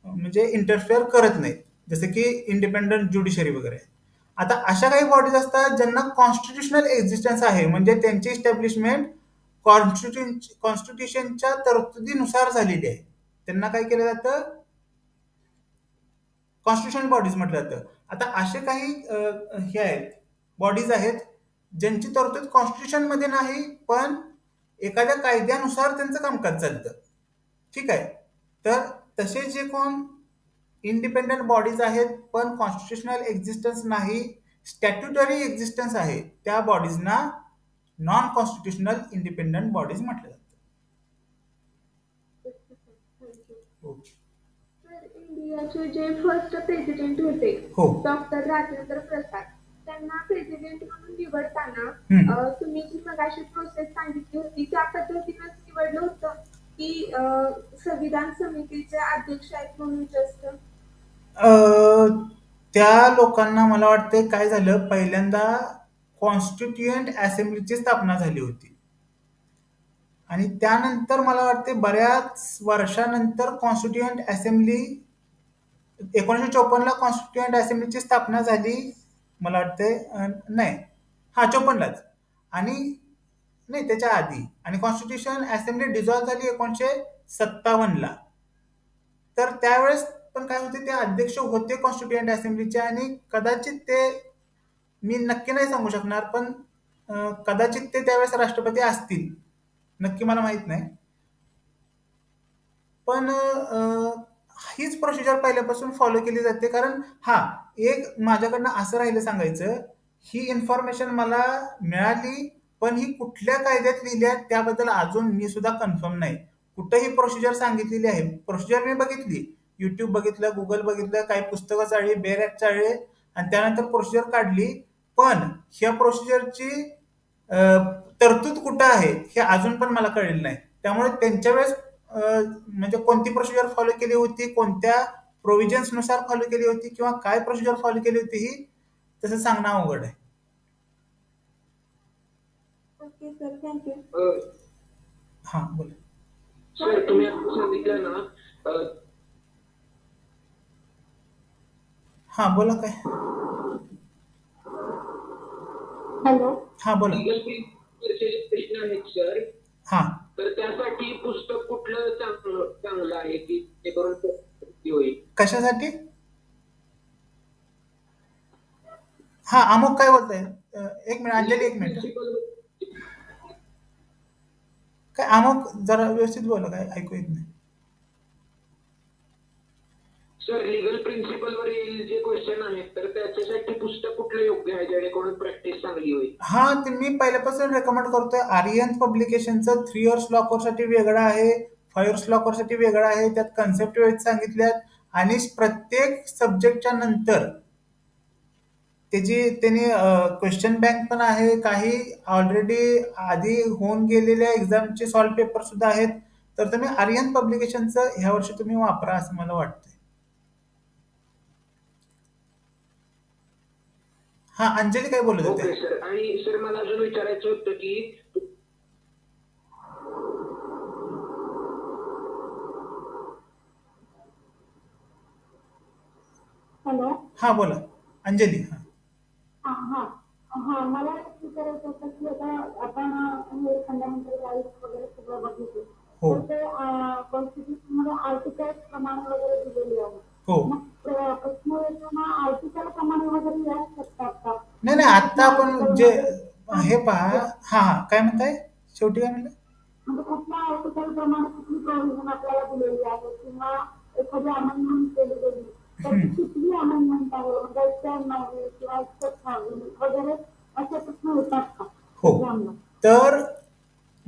Speaker 3: म्हणजे इंटरफेअर करत नाहीत, जसं की इंडिपेंडंट ज्युडिशरी वगैरे. आता अशा काही बॉडीज असतात ज्यांना कॉन्स्टिट्युशनल एक्झिस्टन्स आहे, म्हणजे त्यांची इस्टॅब्लिशमेंट कॉन्स्टिट्यूशनच्या तरतुदीनुसार झालेली आहे. त्यांना काय केलं जातं, कॉन्स्टिट्युशनल बॉडीज म्हटलं जातं. आता असे काही हे आहेत, बॉडीज आहेत ज्यांची तरतूद कॉन्स्टिट्यूशन मध्ये नाही पण एखाद्या कायद्यानुसार त्यांचं कामकाज चालतं. ठीक आहे, तर तसे जे कोण इंडिपेंडंट बॉडीज आहेत पण कॉन्स्टिट्युशनल एक्झिस्टन्स नाही, स्टॅट्युटरी एक्झिस्टन्स आहे, त्या बॉडीजना नॉन कॉन्स्टिट्युशनल इंडिपेंडंट बॉडीज म्हटलं जातं.
Speaker 4: इंडियाचे जे फर्स्ट प्रेसिडेंट होते डॉक्टर राजेंद्र प्रसाद, त्यांना प्रेसिडेंट म्हणून निवडताना तुम्ही जी मगाशी प्रोसेस सांगितली होती त्या पद्धतीनं निवडलं होतं की संविधान समितीचे अध्यक्ष आहेत म्हणून जास्त?
Speaker 3: त्या लोकांना मला वाटतं काय झालं, पहिल्यांदा कॉन्स्टिट्युएंट असेंब्लीची स्थापना झाली होती आणि त्यानंतर मला वाटते बऱ्याच वर्षानंतर कॉन्स्टिट्युएंट असेंब्ली 1954 ला कॉन्स्टिट्युएंट असेंब्लीची स्थापना झाली मला वाटते. नाही, 54लाच, आणि नाही त्याच्या आधी, आणि कॉन्स्टिट्युशन असेंब्ली डिझॉल्व्ह झाली 1957ला. तर त्यावेळेस पण काय होते, ते अध्यक्ष होते कॉन्स्टिट्युएंट असेंब्लीचे आणि कदाचित ते, मी नक्की नाही सांगू शकणार, पण कदाचित ते त्यावेळेस राष्ट्रपती असतील, नक्की मला माहित नाही. पण हीच प्रोसिजर पहिल्यापासून फॉलो केली जाते. कारण एक माझ्याकडनं असं राहिलं सांगायचं, ही इन्फॉर्मेशन मला मिळाली, पण ही कुठल्या कायद्यात लिहिली आहे त्याबद्दल अजून मी सुद्धा कन्फर्म नाही. कुठंही प्रोसिजर सांगितलेली आहे, प्रोसिजर मी बघितली, युट्यूब बघितलं, गुगल बघितलं, काही पुस्तकं चाळली, बेर ॲक्ट चाळले आणि त्यानंतर प्रोसिजर काढली. पण ह्या प्रोसिजरची तरतूद कुठं आहे हे अजून पण मला कळलेलं नाही. त्यामुळे त्यांच्या वेळेस म्हणजे कोणती प्रोसिजर फॉलो केली होती, कोणत्या प्रोव्हिजन्स नुसार फॉलो केली होती किंवा काय प्रोसिजर फॉलो केली होती, ही तसं सांगणं अवघड आहे.
Speaker 4: Okay sir, thank you.
Speaker 3: हा बोला.
Speaker 2: सर तुम्ही आता सांगितलं ना,
Speaker 3: हा बोला काय.
Speaker 4: हॅलो.
Speaker 3: हा बोला.
Speaker 2: लिगल प्रश्न आहेत सर,
Speaker 3: हा
Speaker 2: तर त्यासाठी पुस्तक कुठलं चांगलं आहे की ते करून होईल?
Speaker 3: कशासाठी? हा अमुक काय बोलताय? एक मिनिट अंजली, एक मिनिट. काय अमुक, जरा व्यवस्थित बोला, काय ऐकू येत नाही.
Speaker 2: सर लिगल प्रिन्सिपल वरील जे क्वेश्चन आहेत, तर त्याच्यासाठी पुस्तक कुठलं योग्य आहे जेणेकरून प्रॅक्टिस चांगली होईल?
Speaker 3: हा, ते मी पहिल्यापासून रेकमेंड करतोय. आर्यन पब्लिकेशनचं 3 इयर्स लॉ कोर्ससाठी वेगळं आहे, 5 इयर्स लॉ कोर्ससाठी वेगळं आहे. त्यात कन्सेप्ट व्यवस्थित सांगितल्यात आणि प्रत्येक सब्जेक्टच्या नंतर त्यांनी क्वेश्चन बँक पण आहे, काही ऑलरेडी आधी होऊन गेलेल्या एक्झामचे सॉल्व पेपर सुद्धा आहेत. तर तुम्ही आर्यन पब्लिकेशनचं ह्या वर्षी तुम्ही वापरा असं मला वाटतंय. हा अंजली काय बोलत होते?
Speaker 2: Okay sir. आणि सर मला अजून विचारायचं होतं की
Speaker 4: हॅलो.
Speaker 3: हा बोला अंजली.
Speaker 4: हा हा हा मला एक विचारायचं होतं की आता आपण हे फंडामेंटल राईट्स वगैरे सगळं बघितलं,
Speaker 3: हो
Speaker 4: तर ते कॉन्स्टिट्यूशन मध्ये आर्टिकल प्रमाणे वगैरे दिलेली आहे.
Speaker 3: हो.
Speaker 4: मग प्रश्न येतो ना, आर्टिकल प्रमाणे वगैरे येऊ शकतात का?
Speaker 3: नाही, आता आपण जे हे पहा. हा काय म्हणताय शेवटी, काय म्हणलं?
Speaker 4: म्हणजे कुठल्या आर्टिकल प्रमाणे कुठली प्रोव्हिजन आपल्याला दिलेली आहे किंवा एखादी अमेंडमेंट केली गेली तर किती अमेंडमेंट आहे, म्हणजे 109 किंवा 126 वगैरे असे प्रश्न येतात का?
Speaker 3: हो, तर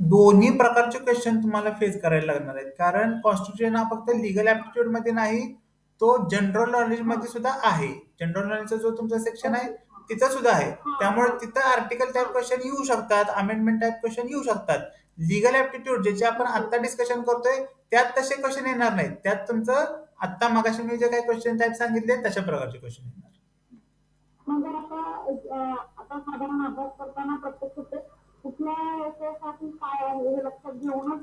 Speaker 3: दोन्ही प्रकारचे क्वेश्चन तुम्हाला फेस करायला लागणार आहेत. कारण कॉन्स्टिट्यूशन हा फक्त लिगल ऍप्टिट्यूड मध्ये नाही, तो जनरल नॉलेज मध्ये सुद्धा आहे. जनरल नॉलेजचा जो तुमचा सेक्शन आहे तिथं सुद्धा आहे. त्यामुळे तिथं आर्टिकल टाईप क्वेश्चन येऊ शकतात, अमेंडमेंट टाईप क्वेश्चन येऊ शकतात. लिगल ऍप्टिट्यूड ज्याचे आपण आता डिस्कशन करतोय त्यात तसे क्वेश्चन येणार नाहीत. त्यात तुमचं आता मगाशी मी जे काही क्वेश्चन टाईप सांगितले तशा प्रकारचे क्वेश्चन येणार.
Speaker 4: म्हणजे आता साधारण अभ्यास करताना प्रत्येक कुठल्या याच्यासाठी काय आहे हे लक्षात घेऊनच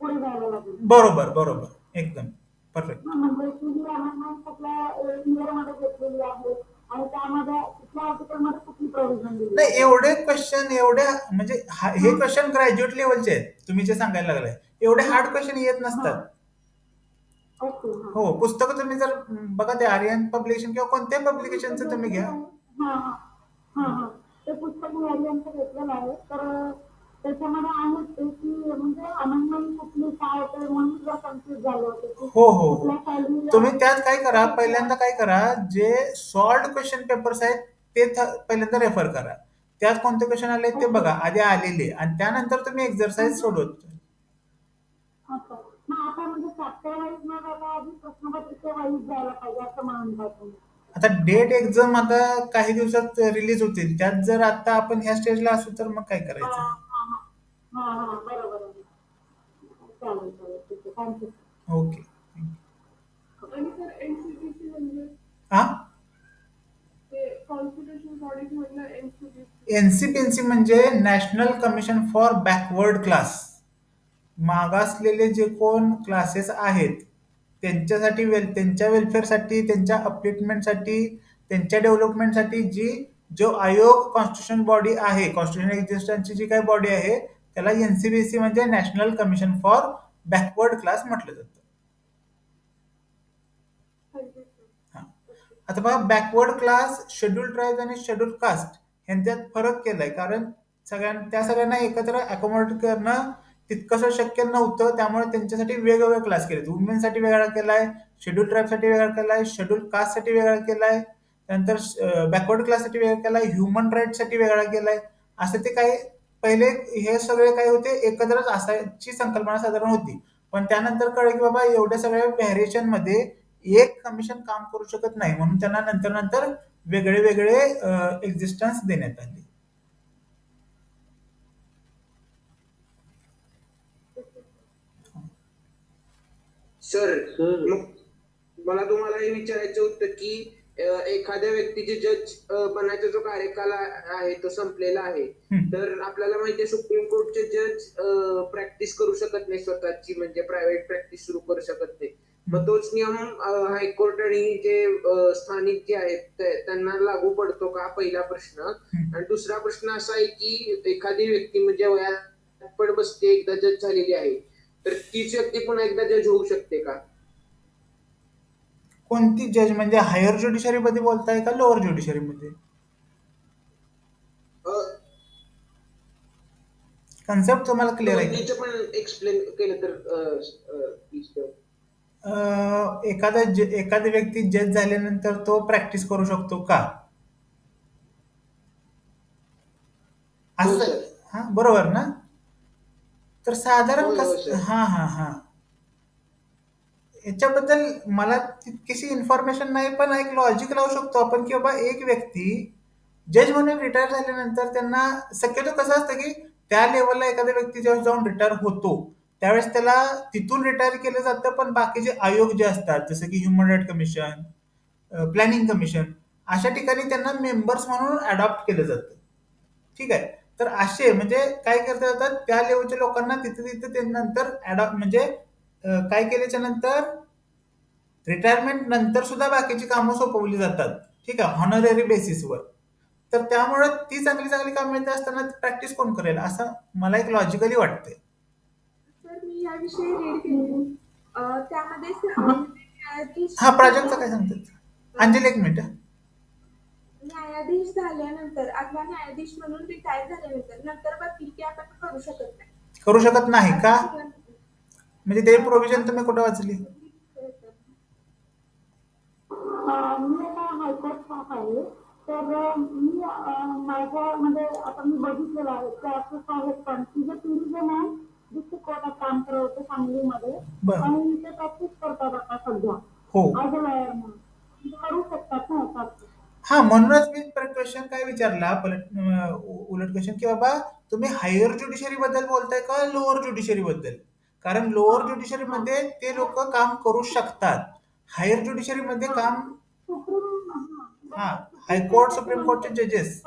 Speaker 4: पुढे जायला लागेल.
Speaker 3: बरोबर, एकदम परफेक्ट.
Speaker 4: म्हणजे तुम्ही अमेंडमेंट कुठल्या इयरमध्ये घेतलेली आहे आणि त्यामध्ये कुठल्या आर्टिकलमध्ये कुठली प्रोव्हिजन दिली?
Speaker 3: नाही, एवढे क्वेश्चन, म्हणजे हे क्वेश्चन ग्रॅज्युएट लेवलचे आहेत. तुम्ही जे सांगायला लागलाय एवढे हार्ड क्वेश्चन येत नसतात. हो, पुस्तकं तुम्ही जर बघा, ते आर्यन पब्लिकेशन किंवा कोणत्याही पब्लिकेशनचं तुम्ही घ्या.
Speaker 4: ते पुस्तक मी आर्यनचं घेतलेलं आहे, तर त्याच्यामध्ये आहे ते की म्हणजे अमेंडमेंट कुठली काय होते म्हणून जर कन्फ्युज झालं होतं.
Speaker 3: हो, तुम्ही त्यात काय करा, पहिल्यांदा काय करा, जे सॉल्व्ड क्वेश्चन पेपर्स आहेत ते पहिल्यांदा रेफर करा. त्यात कोणते क्वेश्चन आले ते बघा आधी आलेले, आणि त्यानंतर तुम्ही एक्झरसाइज सोडवत.
Speaker 4: आता म्हणजे चॅप्टर वाईज न जाता आधी प्रश्नपत्रिका वाईज जायला पाहिजे असं म्हणतात.
Speaker 3: आता डेट एक्झाम आता काही दिवसात रिलीज होतील, त्यात जर आता आपण ह्या स्टेजला असू तर मग काय करायचं.
Speaker 4: बरोबर. चालेल, ठीक आहे, थँक्यू.
Speaker 3: ओके.
Speaker 4: आणि सर एनसीपीसी म्हणजे कॉन्स्टिट्यूशन बॉडीज मधलं
Speaker 3: एनसीपीसी म्हणजे national commission for backward class. मागासलेले जे कोण क्लासेस आहेत त्यांच्यासाठी, त्यांच्या वेलफेअरसाठी, त्यांच्या अपलिफ्टमेंटसाठी, त्यांच्या डेव्हलपमेंटसाठी जो आयोग कॉन्स्टिट्यूशन बॉडी आहे, कॉन्स्टिट्यूशन एक्झिस्टन्सची जी काही बॉडी आहे त्याला एनसीबीसी म्हणजे national commission for backward class म्हटलं जातं. हा. आता बघा, बॅकवर्ड क्लास, शेड्यूल ट्राईब आणि शेड्यूल कास्ट यांच्यात फरक केलाय, कारण त्या सगळ्यांना एकत्र अकोमोडेट करणं तितकंसं शक्य नव्हतं. त्यामुळे त्यांच्यासाठी वेगवेगळे क्लास केले. वुमेनसाठी वेगळा केलाय, शेड्यूल ट्राईबसाठी वेगळा केलाय, शेड्यूल कास्टसाठी वेगळा केलाय, त्यानंतर बॅकवर्ड क्लाससाठी वेगळा केलाय, ह्युमन राईटसाठी वेगळा केलाय. असं ते काही पहिले हे सगळे काय होते, एकत्रच असायची संकल्पना साधारण होती. पण त्यानंतर कळलं की बाबा एवढ्या सगळ्या व्हॅरिएशन मध्ये एक कमिशन काम करू शकत नाही, म्हणून त्यांना नंतर नंतर वेगळे वेगळे एक्झिस्टन्स देण्यात आली.
Speaker 5: सर, मग मला तुम्हाला हे विचारायचं होतं की एखाद्या व्यक्तीचे जज बनायचा जो कार्यकाल आहे तो संपलेला आहे. तर आपल्याला माहिती आहे सुप्रीम कोर्टचे जज प्रॅक्टिस करू शकत नाही स्वतःची, म्हणजे प्रायव्हेट प्रॅक्टिस सुरू करू शकत नाही. मग तोच नियम हायकोर्ट आणि जे स्थानिक जे आहेत त्यांना लागू पडतो का, पहिला प्रश्न. आणि दुसरा प्रश्न असा आहे की एखादी व्यक्ती म्हणजे वयात पण बसते, एकदा जज झालेली आहे, तर तीच व्यक्ती पुन्हा एकदा जज होऊ शकते का?
Speaker 3: कोणती जज म्हणजे हायर ज्युडिशरी मध्ये बोलताय का लोअर ज्युडिशरी मध्ये? कन्सेप्ट तुम्हाला क्लिअर आहे?
Speaker 5: पण एक्सप्लेन केलं तर प्लीज.
Speaker 3: एखादा व्यक्ती जज झाल्यानंतर तो प्रॅक्टिस करू शकतो का, असं? हा, बरोबर ना. तर साधारण हा याच्याबद्दल मला तितकीशी इन्फॉर्मेशन नाही, पण एक लॉजिक लावू शकतो आपण की बाबा एक व्यक्ती जज म्हणून रिटायर झाल्यानंतर त्यांना शक्यतो कसं असतं की त्या लेवलला एखादा व्यक्ती जेव्हा जाऊन रिटायर होतो त्यावेळेस त्याला तिथून रिटायर केलं जातं. पण बाकीचे आयोग जे असतात, जसं की human right commission, planning commission, अशा ठिकाणी त्यांना मेंबर्स म्हणून अडॉप्ट केलं जातं. ठीक आहे. तर असे म्हणजे काय करता जातात, त्या लेवलच्या लोकांना तिथे ते नंतर अडॉप्ट म्हणजे काय केल्याच्या नंतर रिटायरमेंट नंतर सुद्धा बाकीची कामं सोपवली जातात. ठीक आहे, ऑनररी बेसिसवर. तर त्यामुळे ती चांगली कामं मिळत असताना प्रॅक्टिस कोण करेल, असं मला एक लॉजिकली वाटतंय.
Speaker 4: सर, मी याविषयी रीड केली, त्यामध्ये
Speaker 3: हा प्राजक्ता काय सांगतात? अंजली एक मिनिट.
Speaker 4: न्यायाधीश झाल्यानंतर अथवा न्यायाधीश म्हणून रिटायर झाल्यानंतर नंतर वकील की आपण करू शकत नाही.
Speaker 3: करू शकत नाही का? म्हणजे ते प्रोव्हिजन तुम्ही कुठे वाचली?
Speaker 6: मी हायकोर्ट आहे, तर मी माझ्या म्हणजे आता मी बघितलेलं आहे क्लासेस आहेत पण तिचे टुरिझम आहे डिस्ट्रिक्ट कोर्टात काम करत होते सांगलीमध्ये, आणि ते प्रॅक्टिस करतात आता सध्या.
Speaker 3: हो,
Speaker 6: करू शकतात ना.
Speaker 3: हा, म्हणूनच मी क्वेश्चन काय विचारला उलट क्वेश्चन की बाबा तुम्ही हायर ज्युडिशरी बद्दल बोलताय का लोअर ज्युडिशरी बद्दल? कारण लोअर ज्युडिशरी मध्ये ते लोक काम करू शकतात, हायर ज्युडिशरी मध्ये काम हा हायकोर्ट सुप्रीम कोर्टचे जजेस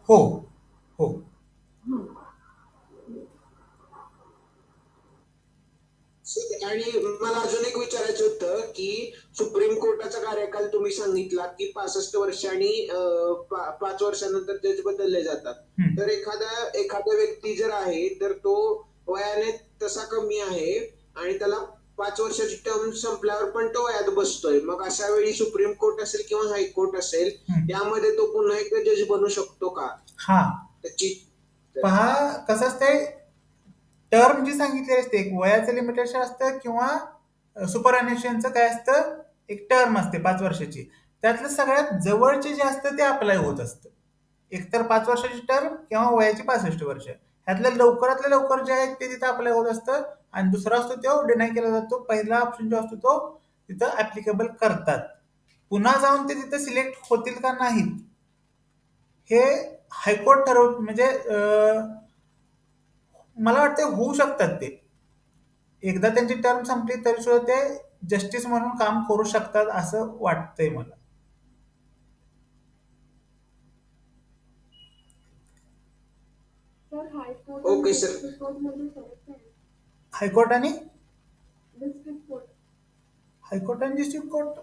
Speaker 3: हो हो.
Speaker 5: आणि मला अजून एक विचारायचं होतं की सुप्रीम कोर्टाचा कार्यकाल तुम्ही सांगितला की 65 वर्ष आणि 5 वर्षानंतर जज बदलले जातात. तर एखादा व्यक्ती जर आहे तर तो वयाने तसा कमी आहे आणि त्याला 5 वर्षाची टर्म संपल्यावर पण तो वयात बसतोय, मग अशा वेळी सुप्रीम कोर्ट असेल किंवा हायकोर्ट असेल यामध्ये तो पुन्हा एकदा जज बनू शकतो का?
Speaker 3: हा, त्याची पहा कसं असतंय, टर्म जी सांगितली असते एक वयाचं लिमिटेशन असतं किंवा सुपरएन्युएशनचं काय असतं, एक टर्म असते 5 वर्षाची. त्यातलं सगळ्यात जवळचे जे असतं ते अप्लाय होत असतं. एकतर 5 वर्षाची टर्म किंवा वयाची 65 वर्ष. ह्यातलं लवकरातलं लवकर जे आहे ते तिथं अप्लाय होत असतं, आणि दुसरा असतो तो डिनाय केला जातो. पहिला ऑप्शन जो असतो तो तिथं ऍप्लिकेबल करतात. पुन्हा जाऊन ते तिथं सिलेक्ट होतील का नाहीत हे हायकोर्ट ठरव, म्हणजे मला वाटतं होऊ शकतात ते. एकदा त्यांची टर्म संपली तरी सुद्धा ते जस्टिस म्हणून काम करू शकतात असं वाटतंय मला.
Speaker 5: Okay sir.
Speaker 3: हायकोर्ट आणि डिस्ट्रिक्ट कोर्ट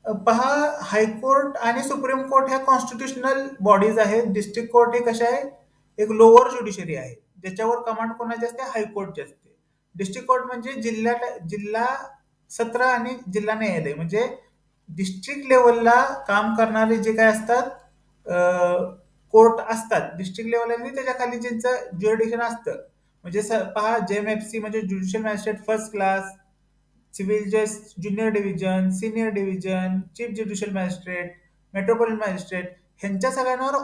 Speaker 3: पहा, हायकोर्ट आणि सुप्रीम कोर्ट ह्या कॉन्स्टिट्युशनल बॉडीज आहेत. डिस्ट्रिक्ट कोर्ट हे कशा आहे, एक लोअर ज्युडिशरी आहे. ज्याच्यावर कमांड कोणाची असते, हायकोर्टची असते. डिस्ट्रिक्ट कोर्ट म्हणजे जिल्हा सत्र आणि जिल्हा न्यायालय, म्हणजे डिस्ट्रिक्ट लेवलला काम करणारे जे काय असतात कोर्ट असतात डिस्ट्रिक्ट लेवलला, त्याच्या खाली ज्यांचं ज्युरिडिक्शन असतं. म्हणजे पहा, JMFC म्हणजे judicial magistrate first class, civil जज junior division, senior division, chief judicial magistrate, metropolitan magistrate, ह्यांच्या सगळ्यांवर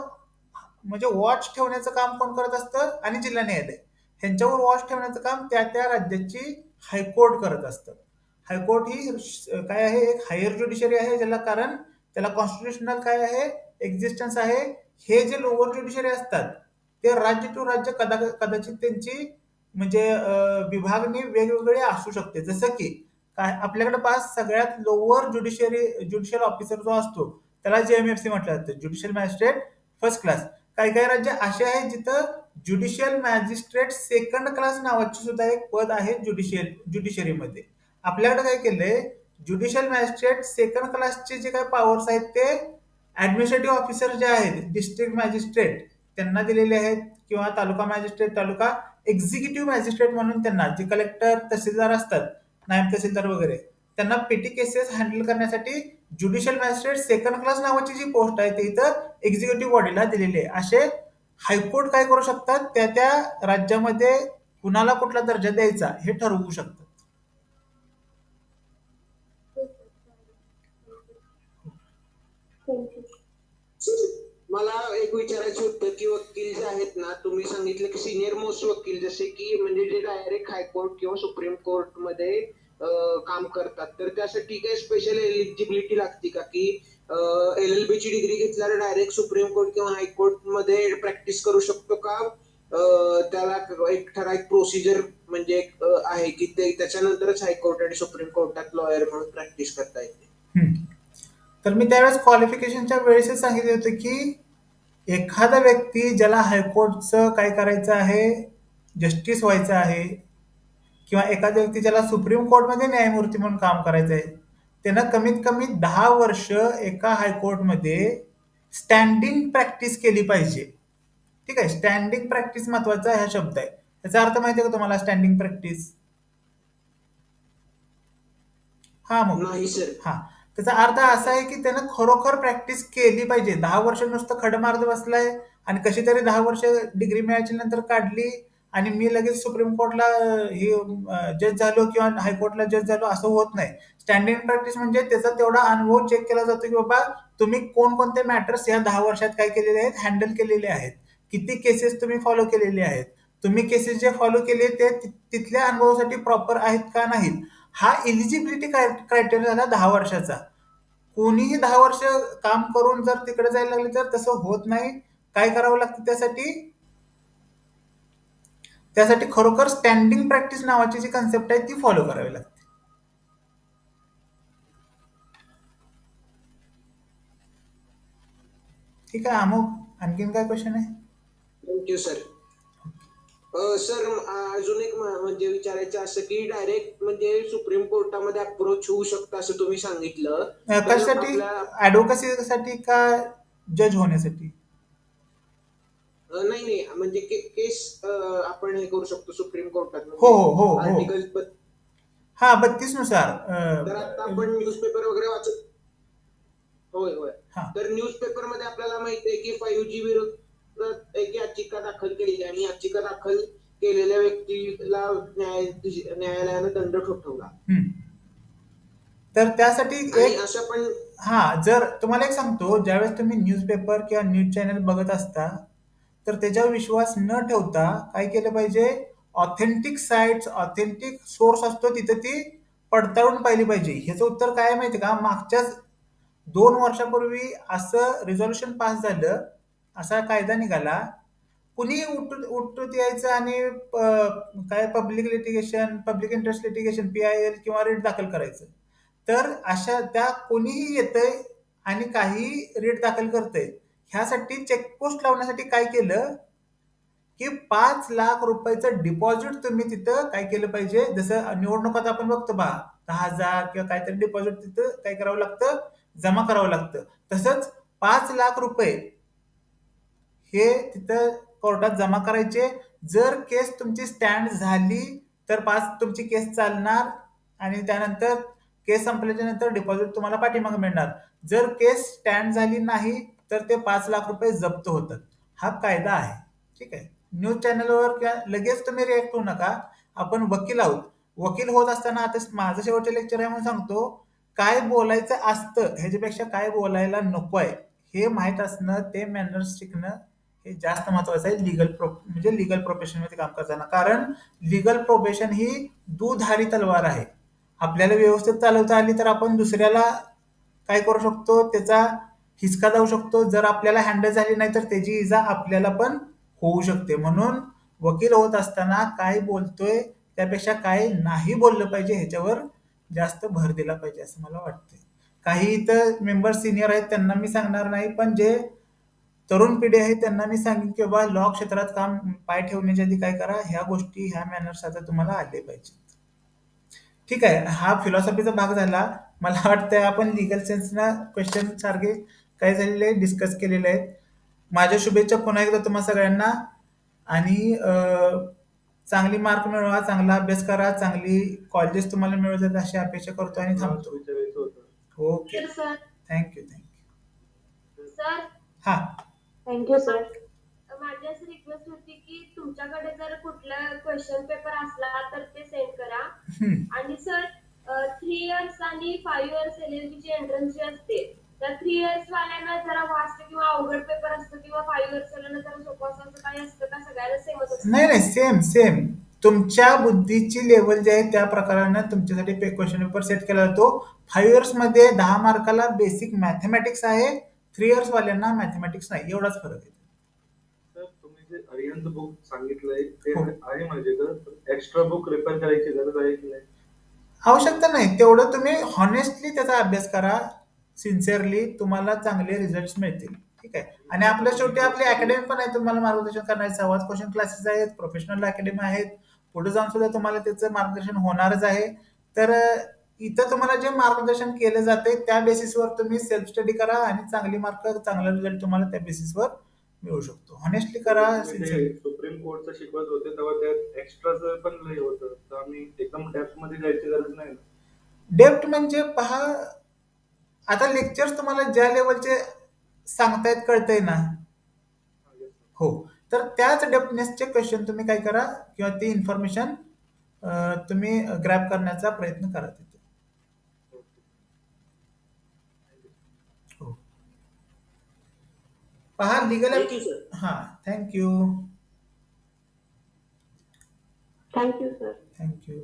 Speaker 3: म्हणजे वॉच ठेवण्याचं काम कोण करत असतं, आणि जिल्हा न्यायालय ह्यांच्यावर वॉच ठेवण्याचं काम त्या त्या राज्याची हायकोर्ट करत असतं. हायकोर्ट ही काय आहे, एक हायर ज्युडिशरी आहे, ज्याला कारण त्याला कॉन्स्टिट्युशनल काय आहे, एक्झिस्टन्स आहे. हे जे लोअर ज्युडिशरी असतात ते राज्य टू राज्य कदाचित त्यांची म्हणजे विभागणी वेगवेगळी असू शकते. जसं की काय आपल्याकडे पास सगळ्यात लोअर ज्युडिशियल ऑफिसर जो असतो त्याला JMFC म्हटलं जातं, ज्युडिशियल मॅजिस्ट्रेट फर्स्ट क्लास. काही काही राज्य असे आहेत जिथं ज्युडिशियल मॅजिस्ट्रेट सेकंड क्लास नावाची सुद्धा एक पद आहे ज्युडिशरीमध्ये. आपल्याकडे काय केलंय, ज्युडिशियल मॅजिस्ट्रेट सेकंड क्लासचे जे काही पॉवर्स आहेत ते ऍडमिनिस्ट्रेटिव्ह ऑफिसर जे आहेत, डिस्ट्रिक्ट मॅजिस्ट्रेट त्यांना दिलेले आहेत, किंवा तालुका मॅजिस्ट्रेट, तालुका एक्झिक्युटिव्ह मॅजिस्ट्रेट म्हणून त्यांना, जे कलेक्टर तहसीलदार असतात, नायब तहसीलदार वगैरे, त्यांना पेटी केसेस हँडल करण्यासाठी ज्युडिशियल मॅजिस्ट्रेट सेकंड क्लास नावाची जी पोस्ट आहे ते इथं एक्झिक्युटिव्ह बॉडीला दिलेली आहे. असे हायकोर्ट काय करू शकतात, त्या त्या राज्यामध्ये कुणाला कुठला दर्जा द्यायचा हे ठरवू शकतात.
Speaker 5: मला एक विचारायचं होतं की वकील जे आहेत ना, तुम्ही सांगितलं की सिनियर मोस्ट वकील, जसे की म्हणजे जे डायरेक्ट हायकोर्ट किंवा सुप्रीम कोर्ट मध्ये काम करतात, तर त्यासाठी काही स्पेशल एलिजिबिलिटी लागते का, की LLB ची डिग्री घेतल्यावर डायरेक्ट सुप्रीम कोर्ट किंवा हायकोर्ट मध्ये प्रॅक्टिस करू शकतो का? त्याला एक ठराविक प्रोसिजर म्हणजे आहे की ते त्याच्यानंतरच हायकोर्ट आणि सुप्रीम कोर्टात लॉयर म्हणून प्रॅक्टिस करता येते?
Speaker 3: तर मी त्यावेळेस क्वालिफिकेशनच्या वेळेसच सांगितले होते की एखादा व्यक्ती ज्याला हायकोर्टचं काय करायचं आहे, जस्टिस व्हायचं आहे, किंवा एखाद्या व्यक्ती ज्याला सुप्रीम कोर्टमध्ये न्यायमूर्ती म्हणून काम करायचं आहे, त्यानं कमीत कमी 10 वर्ष एका हायकोर्टमध्ये स्टँडिंग प्रॅक्टिस केली पाहिजे. ठीक आहे, स्टँडिंग प्रॅक्टिस महत्वाचा हा शब्द आहे. याचा अर्थ माहिती आहे का तुम्हाला, स्टँडिंग प्रॅक्टिस? हा, मग
Speaker 5: नाही सर.
Speaker 3: हा, त्याचा अर्थ असा आहे की त्यानं खरोखर प्रॅक्टिस केली पाहिजे. 10 वर्ष नुसतं खडमार्ग बसलाय आणि कशी तरी 10 वर्ष डिग्री मिळायची नंतर काढली आणि मी लगेच सुप्रीम कोर्टला ही जज झालो किंवा हायकोर्टला जज झालो, असं होत नाही. स्टँडिंग प्रॅक्टिस म्हणजे त्याचा तेवढा अनुभव चेक केला जातो की बाबा तुम्ही कोणकोणते मॅटर्स या 10 वर्षात काय केलेले आहेत, हँडल केलेले आहेत, किती केसेस तुम्ही फॉलो केलेले आहेत, तुम्ही केसेस जे फॉलो केले ते तिथल्या अनुभवासाठी प्रॉपर आहेत का नाहीत. हा एलिजिबिलिटी क्रायटेरिया झाला 10 वर्षाचा. कोणीही 10 वर्ष काम करून जर तिकडे जायला लागले तर तसं होत नाही. काय करावं लागतं त्यासाठी खरोखर स्टँडिंग प्रॅक्टिस नावाची जी कन्सेप्ट आहे ती फॉलो करावी लागते. ठीक आहे अमुक, आणखीन काय क्वेश्चन आहे?
Speaker 5: Thank you sir. सर अजून एक म्हणजे विचारायचं असं की डायरेक्ट म्हणजे सुप्रीम कोर्टामध्ये अप्रोच होऊ शकतं असं तुम्ही सांगितलं.
Speaker 3: कशासाठी? ऍडव्होकसीसाठी का जज होण्यासाठी?
Speaker 5: नाही, म्हणजे केस आपण हे करू शकतो सुप्रीम कोर्टात.
Speaker 3: हो.
Speaker 5: आर्टिकल
Speaker 3: हा 32 नुसार.
Speaker 5: तर आता आपण न्यूजपेपर वगैरे वाचत. होय. तर न्यूजपेपर मध्ये आपल्याला माहिती आहे की 5G विरुद्ध एक याचिका दाखल केली आणि याचिका दाखल केलेल्या व्यक्तीला न्यायालयाने दंड ठोठावला.
Speaker 3: तर त्यासाठी
Speaker 5: असं पण
Speaker 3: जर तुम्हाला एक सांगतो, ज्यावेळेस तुम्ही न्यूजपेपर किंवा न्यूज चॅनल बघत असता तर त्याच्यावर विश्वास न ठेवता काय केलं पाहिजे, ऑथेंटिक साइट्स, ऑथेंटिक सोर्स असतो तिथे ती पडताळून पाहिली पाहिजे. ह्याचं उत्तर काय माहिती का, मागच्याच 2 वर्षापूर्वी असं रिझॉल्युशन पास झालं, असा कायदा निघाला, कुणी उठून यायचं आणि काय पब्लिक इंटरेस्ट लिटिगेशन PIL किंवा रिट दाखल करायचं. तर अशा त्या कोणीही येतंय आणि काही रिट दाखल करतंय, ह्यासाठी चेकपोस्ट लावण्यासाठी काय केलं की 5 लाख रुपयाचं डिपॉझिट तुम्ही तिथं काय केलं पाहिजे. जसं निवडणुकात आपण बघतो 10,000 किंवा काहीतरी डिपॉझिट तिथं काय करावं लागतं, जमा करावं लागतं. तसंच 5 लाख रुपये हे तिथं कोर्टात जमा करायचे. जर केस तुमची स्टँड झाली तर 5 तुमची केस चालणार आणि त्यानंतर केस संपल्याच्या नंतर डिपॉझिट तुम्हाला पाठीमागे मिळणार. जर केस स्टँड झाली नाही तर ते 5 लाख रुपये जप्त होतात. हा कायदा आहे. ठीक आहे. न्यूज चॅनलवर किंवा लगेच तुम्ही रिॲक्ट होऊ नका. आपण वकील आहोत. वकील होत असताना आता माझं शेवटचं लेक्चर आहे म्हणून सांगतो, काय बोलायचं असतं ह्याच्यापेक्षा काय बोलायला नको आहे हे माहीत असणं, ते मॅनर्स शिकणं हे जास्त महत्वाचं आहे म्हणजे लीगल प्रोफेशनमध्ये काम करताना. कारण लीगल प्रोफेशन ही दुधारी तलवार आहे. आपल्याला व्यवस्थित चालवता आली तर आपण दुसऱ्याला काय करू शकतो, त्याचा हिसका जाऊ शकतो. जर आपल्याला हँडल झाली नाही तर त्याची इजा आपल्याला पण होऊ शकते. म्हणून वकील होत असताना काय बोलतोय त्यापेक्षा काय नाही बोललं पाहिजे ह्याच्यावर जास्त भर दिला पाहिजे असं मला वाटतंय. काही इथं मेंबर सिनियर आहेत त्यांना मी सांगणार नाही, पण जे तरुण पिढी आहे त्यांना मी सांगेन की बाबा लॉ क्षेत्रात काम पाय ठेवण्याच्या आधी काय करा, ह्या गोष्टी ह्या मॅनर्स आता तुम्हाला आले पाहिजे. ठीक आहे. हा फिलॉसॉफीचा भाग झाला. मला वाटतं आपण लिगल सेन्सना क्वेश्चन सारखे काय झालेले डिस्कस केलेले आहेत. माझ्या शुभेच्छा पुन्हा एकदा तुम्हा सगळ्यांना आणि चांगली मार्क मिळवा, चांगला अभ्यास करा, चांगली कॉलेजेस तुम्हाला मिळवतात अशी अपेक्षा करतो आणि थांबतो. Okay,
Speaker 4: sir
Speaker 3: thank you.
Speaker 4: सर
Speaker 3: हा,
Speaker 6: थँक्यू सर.
Speaker 4: माझी अशी रिक्वेस्ट होती की तुमच्याकडे जर कुठला क्वेश्चन पेपर असला तर ते सेंड करा. आणि सर 3 इयर्स आणि 5 इयर्स LLB ची एंट्रन्स जी असते तर 3 इयर्स वाल्यांना जरा वास्ट किंवा अवघड पेपर असतो किंवा 5 इयर्स वाल्यांना जरा सोपं असं काही असतं का, सगळ्याला सेमच असतं?
Speaker 3: नाही, सेम तुमच्या बुद्धीची लेवल जे आहे त्या प्रकारानं तुमच्यासाठी क्वेश्चन पेपर सेट केला जातो. 5 इयर्स मध्ये 10 मार्काला बेसिक मॅथमॅटिक्स आहे, 3 इयर्स वाल्यांना मॅथमॅटिक्स नाही, एवढाच फरक आहे.
Speaker 7: सर तुम्ही जे अरिहंत बुक सांगितलंय ते आहे माझ्याकडे, एक्स्ट्रा बुक रेफर करायची गरज आहे की नाही?
Speaker 3: आवश्यकता नाही. तेवढं तुम्ही हॉनेस्टली त्याचा अभ्यास करा, सिन्सिअरली, तुम्हाला चांगले रिझल्ट मिळतील. ठीक आहे. आणि आपल्या शेवटी आपली अकॅडमी पण आहे, तुम्हाला मार्गदर्शन करणारे संवाद क्वेश्चन क्लासेस आहेत, प्रोफेशनल अकॅडमी आहेत. पुढे जाऊन सुद्धा तुम्हाला त्याचं मार्गदर्शन होणारच आहे. तर इथं तुम्हाला जे मार्गदर्शन केलं जाते त्या बेसिसवर तुम्ही सेल्फ स्टडी करा आणि चांगली मार्क, चांगला रिझल्ट तुम्हाला त्या बेसिसवर मिळू शकतो. हॉनेस्टली करा.
Speaker 7: सुप्रीम कोर्टचं शिकवत होते तेव्हा त्यात एक्स्ट्राचं पण लय होतं, तर आम्ही एकदम डेप्थ मध्ये जायची गरज नाही.
Speaker 3: डेप्थ म्हणजे पहा, आता लेक्चर्स तुम्हाला ज्या लेवलचे सांगतायत कळतंय ना, हो, तर त्याच डेप्थनेसचे क्वेश्चन तुम्ही काय करा किंवा ती इन्फॉर्मेशन तुम्ही ग्रॅब करण्याचा प्रयत्न करा तिथे. हो, पहा लिगल. हा, थँक्यू.
Speaker 6: Thank you sir.
Speaker 3: थँक्यू.